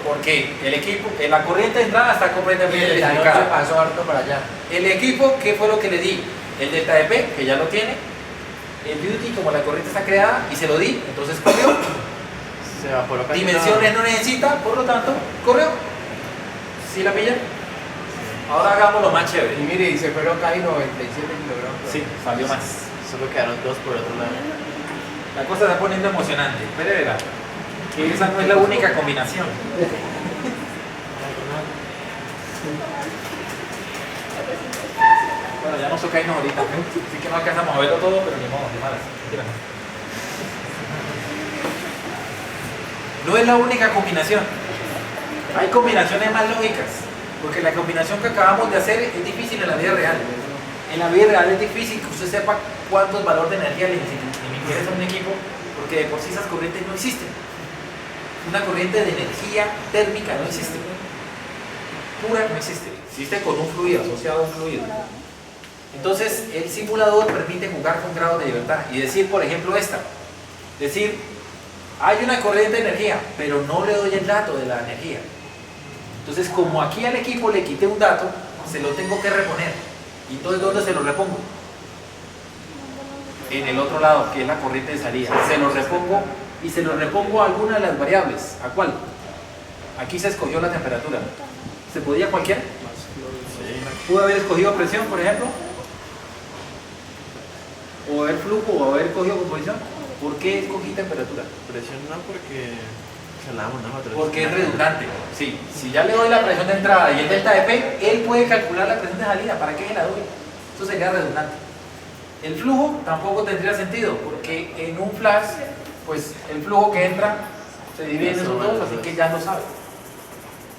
Porque el equipo, la corriente de entrada está completamente La noche identificada. pasó harto para allá. El equipo, ¿qué fue lo que le di? El delta de P, que ya lo tiene. El duty, como la corriente está creada, y se lo di, entonces corrió. Se evaporó casi Dimensiones no necesita, por lo tanto, corrió. ¿Sí la pillan? Ahora hagamos lo más chévere. Y mire, y se fueron casi 97 kilogramos. Sí, salió más. Solo quedaron 2 por otro lado. La cosa se está poniendo emocionante. Pero verá, que esa no es la única combinación. Bueno, ya nos toca irnos ahorita. Así que no alcanzamos a verlo todo, pero ni modo, ni malas. Mentira. No es la única combinación. Hay combinaciones más lógicas. Porque la combinación que acabamos de hacer es difícil en la vida real. En la vida real es difícil que usted sepa cuántos valores de energía le interesa a un equipo, porque de por sí esas corrientes no existen. Una corriente de energía térmica no existe. Pura no existe. Existe con un fluido, asociado a un fluido. Entonces, el simulador permite jugar con grados de libertad y decir, por ejemplo, decir, hay una corriente de energía, pero no le doy el dato de la energía. Entonces, como aquí al equipo le quité un dato, se lo tengo que reponer. ¿Y entonces dónde se lo repongo? En el otro lado, que es la corriente de salida. Se lo repongo y se lo repongo a alguna de las variables. ¿A cuál? Aquí se escogió la temperatura. ¿Se podía cualquiera? ¿Pudo haber escogido presión, por ejemplo? ¿O haber flujo o haber escogido composición? ¿Por qué escogí temperatura? Presión no, porque se la damos nosotros. Porque es redundante. Sí, si ya le doy la presión de entrada y el delta de P, él puede calcular la presión de salida. ¿Para qué se la doy? Eso sería redundante. El flujo tampoco tendría sentido, porque en un flash, pues el flujo que entra se divide en esos dos, así que ya lo sabe.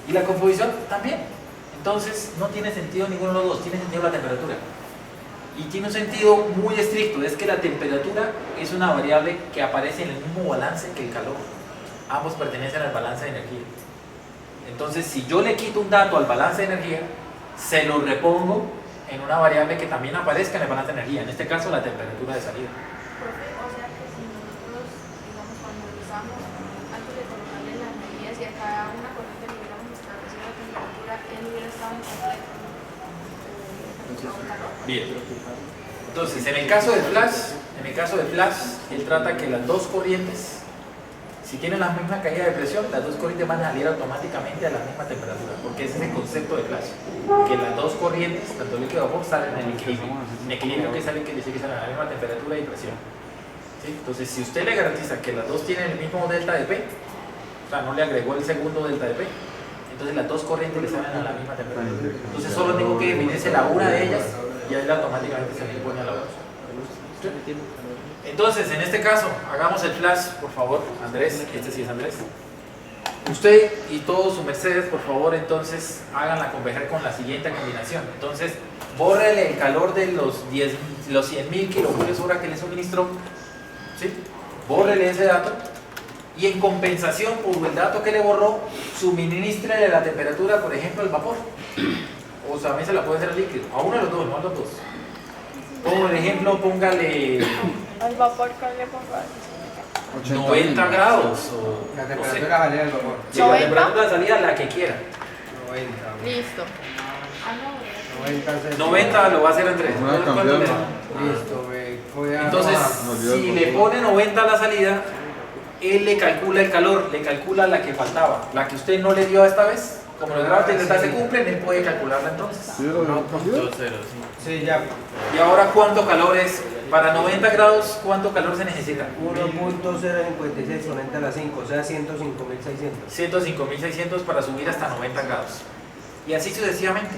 Y la composición también. Entonces no tiene sentido ninguno de los dos, tiene sentido la temperatura. Y tiene un sentido muy estricto, es que la temperatura es una variable que aparece en el mismo balance que el calor. Ambos pertenecen al balance de energía. Entonces, si yo le quito un dato al balance de energía, se lo repongo en una variable que también aparezca en el balance de energía, en este caso la temperatura de salida. Profe, o sea que si nosotros, digamos, cuando usamos, antes de colocarle las medidas y a cada una corriente le hubiéramos establecido la temperatura, él hubiera estado en completo. Bien. Entonces, en el caso de flash, él trata que las dos corrientes, si tienen la misma caída de presión, las dos corrientes van a salir automáticamente a la misma temperatura, porque ese es el concepto de flash, que las dos corrientes, tanto líquido y vapor, salen en equilibrio. En equilibrio, que salen, que dice que salen a la misma temperatura y presión. ¿Sí? Entonces, si usted le garantiza que las dos tienen el mismo delta de P, o sea, no le agregó el segundo delta de P, entonces las dos corrientes le salen a la misma temperatura. Entonces, solo tengo que definirse la una de ellas y ahí automáticamente se le impone a la otra. Entonces, en este caso, hagamos el flash, por favor, Andrés, este sí es Andrés. Usted y todos sus mercedes, por favor, entonces, háganla converger con la siguiente combinación. Entonces, bórrele el calor de los 100.000 kilojulios hora que le suministró, ¿sí? Bórrele ese dato y en compensación por el dato que le borró, suministrele la temperatura, por ejemplo, el vapor. O también se la puede hacer al líquido, a uno de los dos, no a los dos. Por ejemplo, póngale Al vapor, ¿cuál le pongo? 90 grados o La no temperatura sé. de salida del vapor. Sí, la 90. temperatura de salida la que quiera. 90. Listo. 90 lo va a hacer Andrés. Voy a cambiarlo. Listo, voy a... Entonces, No, olvidó si el le botón. pone 90 a la salida, él le calcula el calor, le calcula la que faltaba, la que usted no le dio esta vez. Como los grados de libertad se cumplen, él puede calcularla entonces. ¿Sí lo cambió? 2-0, sí. Sí, ya. Y ahora, ¿cuánto calor es? Para 90 grados, ¿cuánto calor se necesita? 1.056 90 a la 5, o sea 105.600. 105.600 para subir hasta 90 grados. Y así sucesivamente.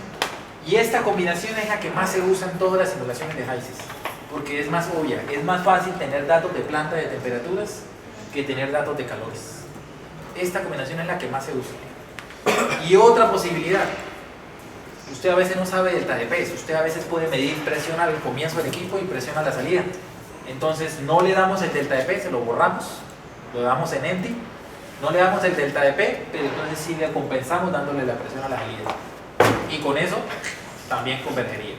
Y esta combinación es la que más se usa en todas las simulaciones de HYSYS, porque es más obvia, es más fácil tener datos de planta de temperaturas que tener datos de calores. Esta combinación es la que más se usa. Y otra posibilidad, usted a veces no sabe delta de P, usted a veces puede medir presión al comienzo del equipo y presión a la salida. Entonces no le damos el delta de P, se lo borramos, lo damos en empty, no le damos el delta de P, pero entonces sí le compensamos dándole la presión a la salida. Y con eso también convergería.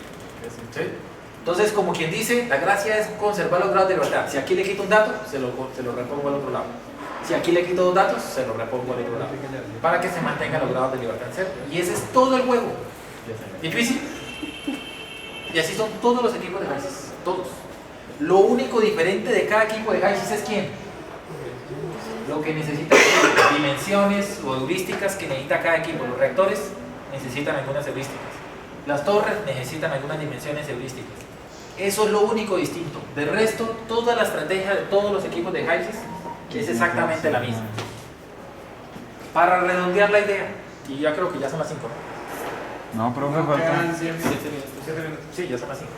¿Sí? Entonces, como quien dice, la gracia es conservar los grados de libertad. Si aquí le quito un dato, se lo repongo al otro lado. Si aquí le quito dos datos, se lo repongo al otro lado. Para que se mantengan los grados de libertad en cero. Y ese es todo el juego. ¿Difícil? Y así son todos los equipos de HYSYS. Todos. Lo único diferente de cada equipo de HYSYS es quién. lo que necesita dimensiones o heurísticas que necesita cada equipo. Los reactores necesitan algunas heurísticas. Las torres necesitan algunas dimensiones heurísticas. Eso es lo único distinto. De resto, toda la estrategia de todos los equipos de HYSYS es exactamente la misma. Para redondear la idea, y ya creo que ya son las 5, ¿no? No, profe, faltan 7 minutos. Sí, ya son las 5.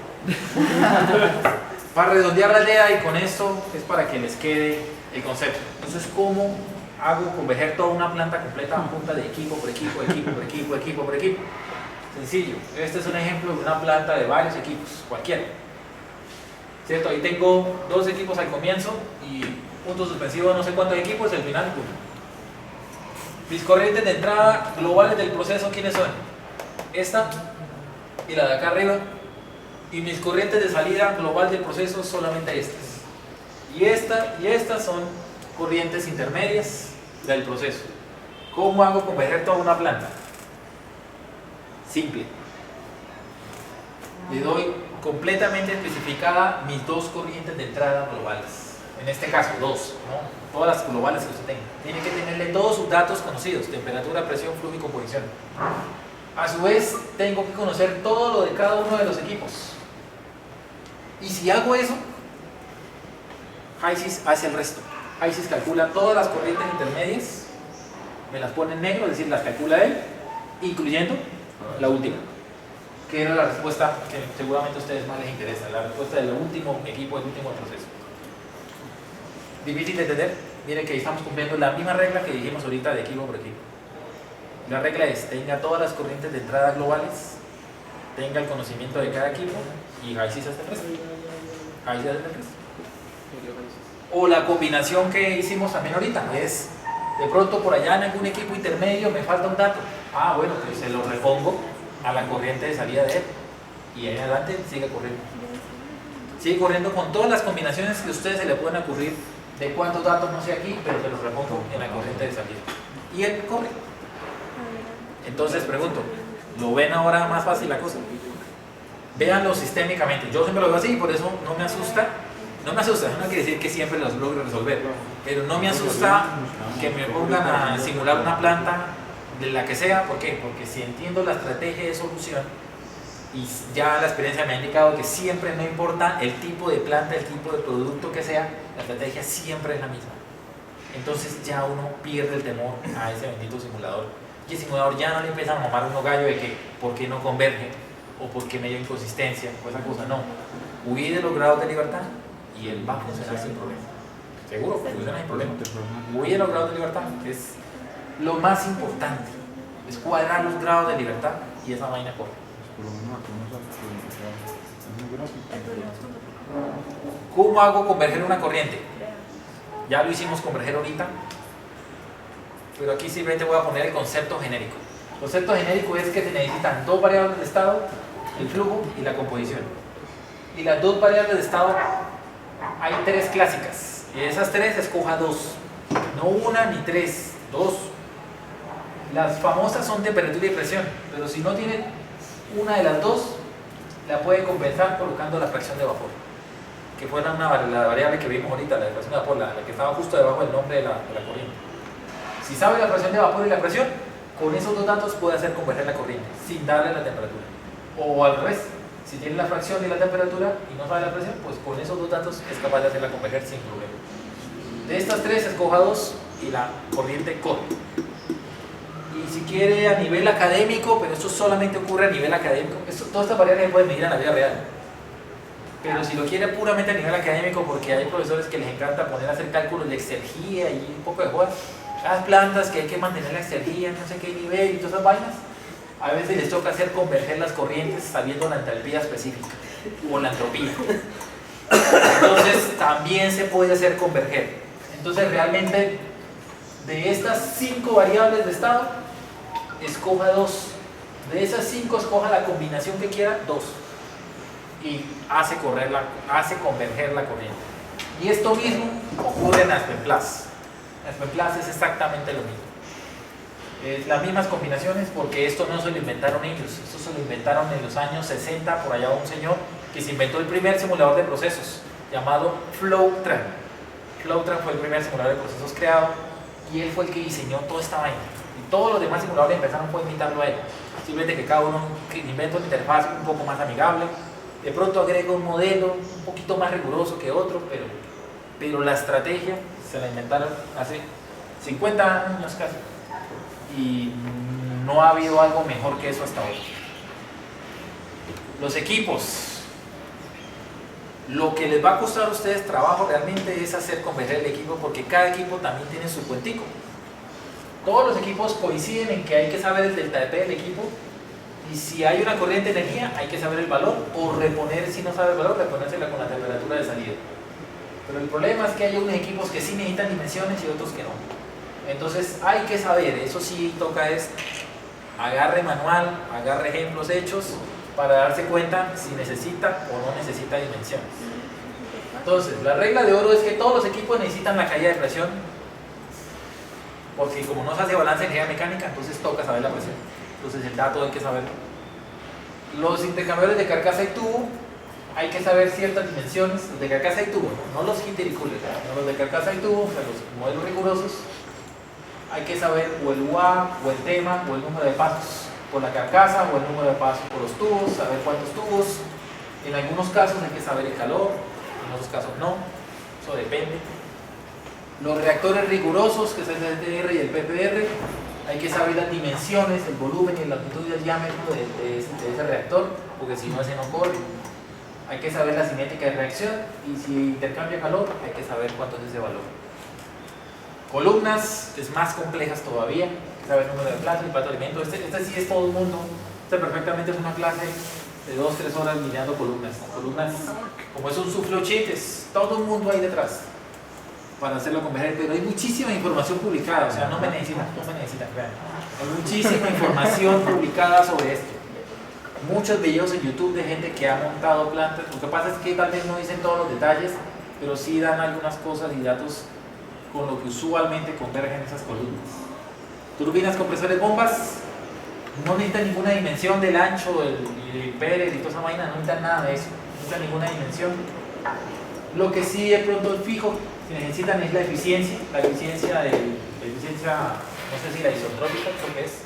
Para redondear la idea, y con esto es para que les quede el concepto. Entonces, ¿cómo hago converger toda una planta completa a punta de equipo por equipo, equipo por equipo, equipo por equipo? Sencillo. Este es un ejemplo de una planta de varios equipos, cualquiera. ¿Cierto? Ahí tengo 2 equipos al comienzo y punto suspensivo no sé cuántos equipos, al final 1. Mis corrientes de entrada globales del proceso, ¿quiénes son? Esta y la de acá arriba. Y mis corrientes de salida global del proceso solamente estas. Y estas son corrientes intermedias del proceso. ¿Cómo hago converger toda una planta? Simple. Le doy completamente especificada mis 2 corrientes de entrada globales. En este caso, 2, ¿no? Todas las globales que usted tenga. Tiene que tenerle todos sus datos conocidos: temperatura, presión, flujo y composición. A su vez, tengo que conocer todo lo de cada uno de los equipos. Y si hago eso, HYSYS hace el resto. HYSYS calcula todas las corrientes intermedias, me las pone en negro, es decir, las calcula él, incluyendo la última, que era la respuesta que seguramente a ustedes más les interesa, la respuesta del último equipo, del último proceso. ¿Difícil de entender? Miren que ahí estamos cumpliendo la misma regla que dijimos ahorita de equipo por equipo. La regla es: tenga todas las corrientes de entrada globales, tenga el conocimiento de cada equipo, y HYSYS hace el resto. HYSYS hace el resto. O la combinación que hicimos también ahorita es: de pronto por allá en algún equipo intermedio me falta un dato. Ah, bueno, pues se lo repongo a la corriente de salida de él, y ahí en adelante sigue corriendo. Sigue corriendo con todas las combinaciones que a ustedes se le pueden ocurrir de cuántos datos no sé aquí, pero se los repongo en la corriente de salida. Y él corre. Entonces pregunto, ¿lo ven ahora más fácil la cosa? Véanlo sistémicamente. Yo siempre lo veo así y por eso no me asusta. No me asusta, no quiere decir que siempre los logro resolver, pero no me asusta que me pongan a simular una planta de la que sea. ¿Por qué? Porque si entiendo la estrategia de solución, y ya la experiencia me ha indicado que siempre, no importa el tipo de planta, el tipo de producto que sea, la estrategia siempre es la misma. Entonces ya uno pierde el temor a ese bendito simulador, y el simulador ya no le empieza a mamar uno gallo de que ¿por qué no converge? O ¿por qué me dio inconsistencia? O esa cosa. No, huye de los grados de libertad y él va a funcionar sin problema. Seguro que funciona sin problema. Huye de los grados de libertad, que es lo más importante. Es cuadrar los grados de libertad y esa vaina corre. ¿Cómo hago converger una corriente? Ya lo hicimos converger ahorita, pero aquí simplemente voy a poner el concepto genérico. El concepto genérico es que se necesitan 2 variables de estado, el flujo y la composición. Y las 2 variables de estado, hay 3 clásicas. Y de esas 3 escoja 2, no 1 ni 3, 2. Las famosas son temperatura y presión, pero si no tiene una de las 2, la puede compensar colocando la fracción de vapor, que fue la variable que vimos ahorita, la fracción de vapor, la que estaba justo debajo del nombre de la corriente. Si sabe la fracción de vapor y la presión, con esos 2 datos puede hacer converger la corriente sin darle la temperatura. O al revés, si tiene la fracción y la temperatura y no sabe la presión, pues con esos 2 datos es capaz de hacerla converger sin problema. De estas 3, escoja 2 y la corriente corre. Y si quiere a nivel académico, pero esto solamente ocurre a nivel académico, todas estas variables se pueden medir en la vida real. Pero si lo quiere puramente a nivel académico, porque hay profesores que les encanta poner a hacer cálculos de exergía y un poco de jodas, las plantas que hay que mantener la exergía, no sé qué nivel y todas esas vainas, a veces les toca hacer converger las corrientes sabiendo la entalpía específica o la entropía. Entonces también se puede hacer converger. Entonces realmente de estas 5 variables de estado, escoja 2. De esas 5 escoja la combinación que quiera, 2. Y hace converger la corriente. Y esto mismo ocurre en Aspenplast. Aspenplast es exactamente lo mismo. Es las mismas combinaciones, porque esto no se lo inventaron ellos, esto se lo inventaron en los años 60, por allá un señor que se inventó el primer simulador de procesos llamado Flowtran. CloudTran fue el primer simulador de procesos creado y él fue el que diseñó toda esta vaina. Y todos los demás simuladores empezaron a imitarlo a él. Simplemente que cada uno inventa una interfaz un poco más amigable. De pronto agrega un modelo un poquito más riguroso que otro, pero la estrategia se la inventaron hace 50 años casi. Y no ha habido algo mejor que eso hasta hoy. Los equipos. Lo que les va a costar a ustedes trabajo realmente es hacer converger el equipo, porque cada equipo también tiene su cuentico. Todos los equipos coinciden en que hay que saber el delta de P del equipo, y si hay una corriente de energía hay que saber el valor, o reponer, si no sabe el valor, reponérsela con la temperatura de salida. Pero el problema es que hay unos equipos que sí necesitan dimensiones y otros que no. Entonces hay que saber, eso sí toca es agarre manual, agarre ejemplos hechos para darse cuenta si necesita o no necesita dimensiones. Entonces, la regla de oro es que todos los equipos necesitan la caída de presión, porque como no se hace balance de energía mecánica, entonces toca saber la presión. Entonces el dato hay que saberlo. Los intercambiadores de carcasa y tubo, hay que saber ciertas dimensiones. Los de carcasa y tubo, no los heater y cooler, no los de carcasa y tubo, o sea, los modelos rigurosos, hay que saber o el UA, o el tema, o el número de pasos por la carcasa, o el número de pasos por los tubos, saber cuántos tubos. En algunos casos hay que saber el calor, en otros casos no, eso depende. Los reactores rigurosos, que es el DTR y el PPR, hay que saber las dimensiones, el volumen y la longitud y el diámetro de ese reactor, porque si no, ese no corre. Hay que saber la cinética de reacción, y si intercambia calor, hay que saber cuánto es ese valor. Columnas, es más complejas todavía, hay que saber el número de platos, el plato de alimento. Este sí es todo el mundo, perfectamente es una clase de 2-3 horas mirando columnas. Columnas, como es un flow sheet, es todo el mundo ahí detrás para hacerlo converger, pero hay muchísima información publicada, o sea, no me necesitan, vean. Hay muchísima información publicada sobre esto. Muchos videos en YouTube de gente que ha montado plantas. Lo que pasa es que tal vez no dicen todos los detalles, pero sí dan algunas cosas y datos con lo que usualmente convergen esas columnas. Turbinas, compresores, bombas, no necesitan ninguna dimensión del ancho, el impeller y toda esa vaina, no necesitan nada de eso, no necesitan ninguna dimensión. Lo que sí de pronto es fijo, si necesitan es la eficiencia, no sé si la isotrópica, creo que es.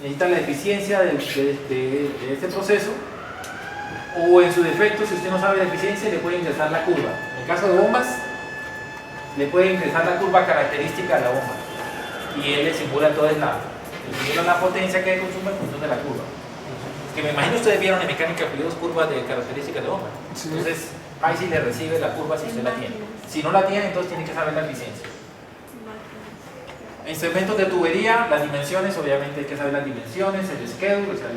Necesitan la eficiencia de este proceso, o en su defecto, si usted no sabe la eficiencia, le puede ingresar la curva. En el caso de bombas, le puede ingresar la curva característica de la bomba, y él le simula la potencia que consume en función de la curva. Que me imagino ustedes vieron en mecánica fluidos curvas de características de bomba. Sí. Entonces, ahí sí le recibe la curva si usted la tiene. Si no la tiene, entonces tiene que saber la eficiencia. Instrumentos de tubería, las dimensiones, obviamente hay que saber las dimensiones, el schedule, o sea,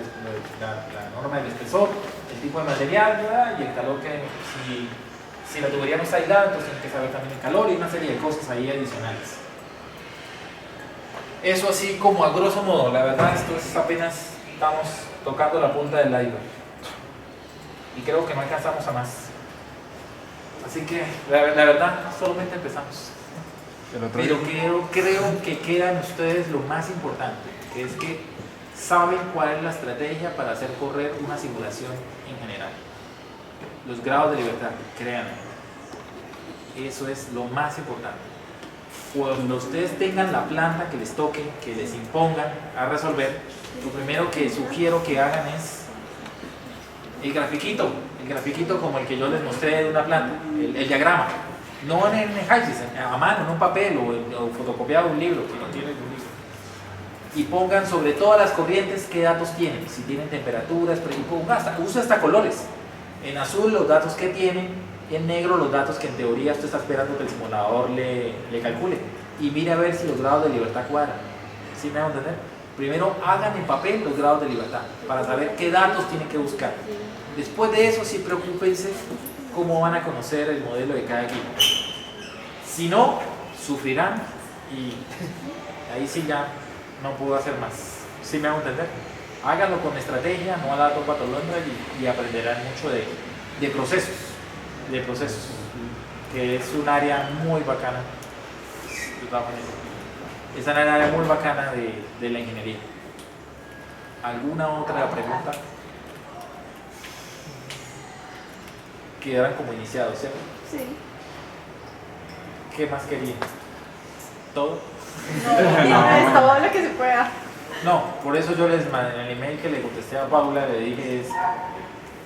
la norma del espesor, el tipo de material, ¿verdad? Y el calor que, si la tubería no está aislada, entonces tiene que saber también el calor y una serie de cosas ahí adicionales. Eso así como a grosso modo, la verdad, esto es apenas estamos tocando la punta del iceberg. Y creo que no alcanzamos a más. Así que, la verdad, solamente empezamos. Pero creo que queda en ustedes lo más importante, que es que saben cuál es la estrategia para hacer correr una simulación en general. Los grados de libertad, créanme. Eso es lo más importante. Cuando ustedes tengan la planta que les toque, que les impongan a resolver, lo primero que sugiero que hagan es el grafiquito como el que yo les mostré de una planta, el diagrama. No en Hybris, a mano, en un papel o fotocopiado un libro, que no tiene un libro. Y pongan sobre todas las corrientes qué datos tienen, si tienen temperaturas, usa hasta colores. En azul los datos que tienen, en negro los datos que en teoría usted está esperando que el simulador le calcule. Y mire a ver si los grados de libertad cuadran. ¿Sí me van a entender? Primero hagan en papel los grados de libertad para saber qué datos tienen que buscar. Después de eso sí preocúpense cómo van a conocer el modelo de cada equipo. Si no, sufrirán y ahí sí ya no puedo hacer más. ¿Sí me hago entender? Háganlo con estrategia, no a la topa tolonda y aprenderán mucho de procesos, que es un área muy bacana. Es una área muy bacana de la ingeniería. ¿Alguna otra pregunta? Quedaron como iniciados, ¿cierto? Sí. ¿Qué más quería? ¿Todo? No, es todo lo que se pueda. No, por eso yo les mandé en el email que le contesté a Paula, le dije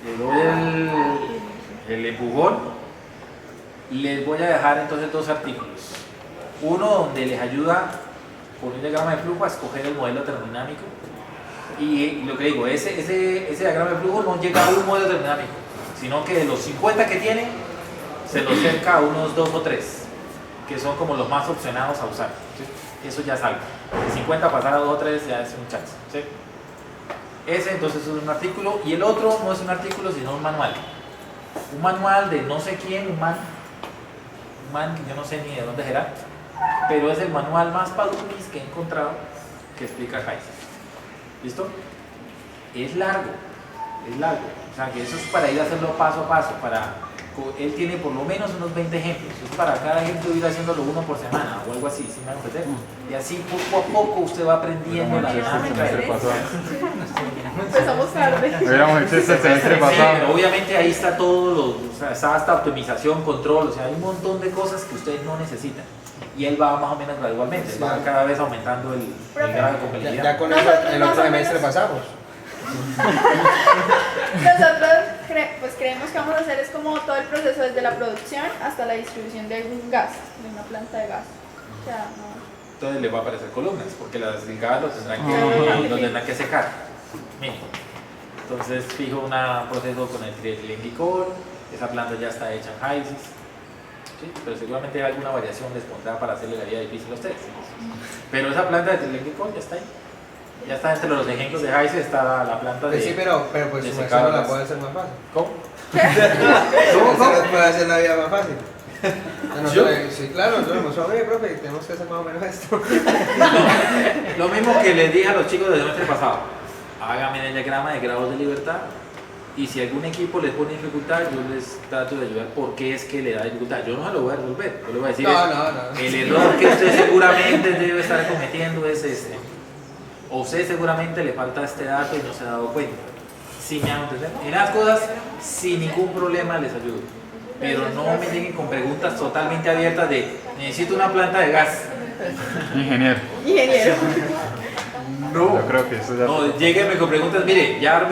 le doy el empujón, les voy a dejar entonces 2 artículos. Uno donde les ayuda con un diagrama de flujo a escoger el modelo termodinámico. Y lo que digo, ese diagrama de flujo no llega a un modelo termodinámico, sino que de los 50 que tiene, se los cerca a unos 2 o 3, que son como los más opcionados a usar. ¿Sí? Eso ya es algo. De 50 pasar a 2 o 3 ya es un chance. ¿Sí? Ese entonces es un artículo, y el otro no es un artículo sino un manual. Un manual de no sé quién, un man que yo no sé ni de dónde será, pero es el manual más padumis que he encontrado que explica Heiser. ¿Listo? Es largo, o sea que eso es para ir a hacerlo paso a paso, él tiene por lo menos unos 20 ejemplos, es para cada ejemplo ir haciéndolo uno por semana o algo así, ¿sí me van a entender? Y así poco a poco usted va aprendiendo la dinámica del Empezamos tarde. Hubiéramos hecho ese semestre Sí, pasado. pero obviamente ahí está todo, o sea, está hasta optimización, control, o sea, hay un montón de cosas que ustedes no necesitan. Y él va más o menos gradualmente, él va cada vez aumentando el grado de complejidad. Ya con eso Nosotros el más otro o semestre menos- pasamos. Nosotros pues creemos que vamos a hacer es como todo el proceso desde la producción hasta la distribución de un gas, de una planta de gas. O sea, no. Entonces les va a aparecer columnas, porque las gas lo tendrán que secar. Miren, entonces fijo un proceso con el trietilenguicol, esa planta ya está hecha en Heisis, ¿sí? Pero seguramente alguna variación les pondrá para hacerle la vida difícil a ustedes. Pero esa planta de trietilenguicol ya está ahí. Ya está entre los ejemplos de Heisis, está la planta de... Pues sí, pero pues de su secado no la gas. puede hacer más fácil. ¿Cómo? ¿Cómo nos puede hacer la vida más fácil? ¿Yo? Sí, claro, yo lo oye, profe, tenemos que hacer más o menos esto. Lo mismo que les dije a los chicos del semestre pasado. Háganme el diagrama de grados de libertad y si algún equipo les pone dificultad, yo les trato de ayudar porque es que le da dificultad. Yo no se lo voy a resolver, yo le voy a decir No. el error que usted seguramente debe estar cometiendo es este. O usted seguramente le falta este dato y no se ha dado cuenta. Sí, me hago entender. En las cosas, sin ningún problema les ayudo. Pero no me lleguen con preguntas totalmente abiertas de necesito una planta de gas. Ingeniero. Ingeniero. No. Yo creo que eso ya... No, lléguenme con preguntas, mire, ya armé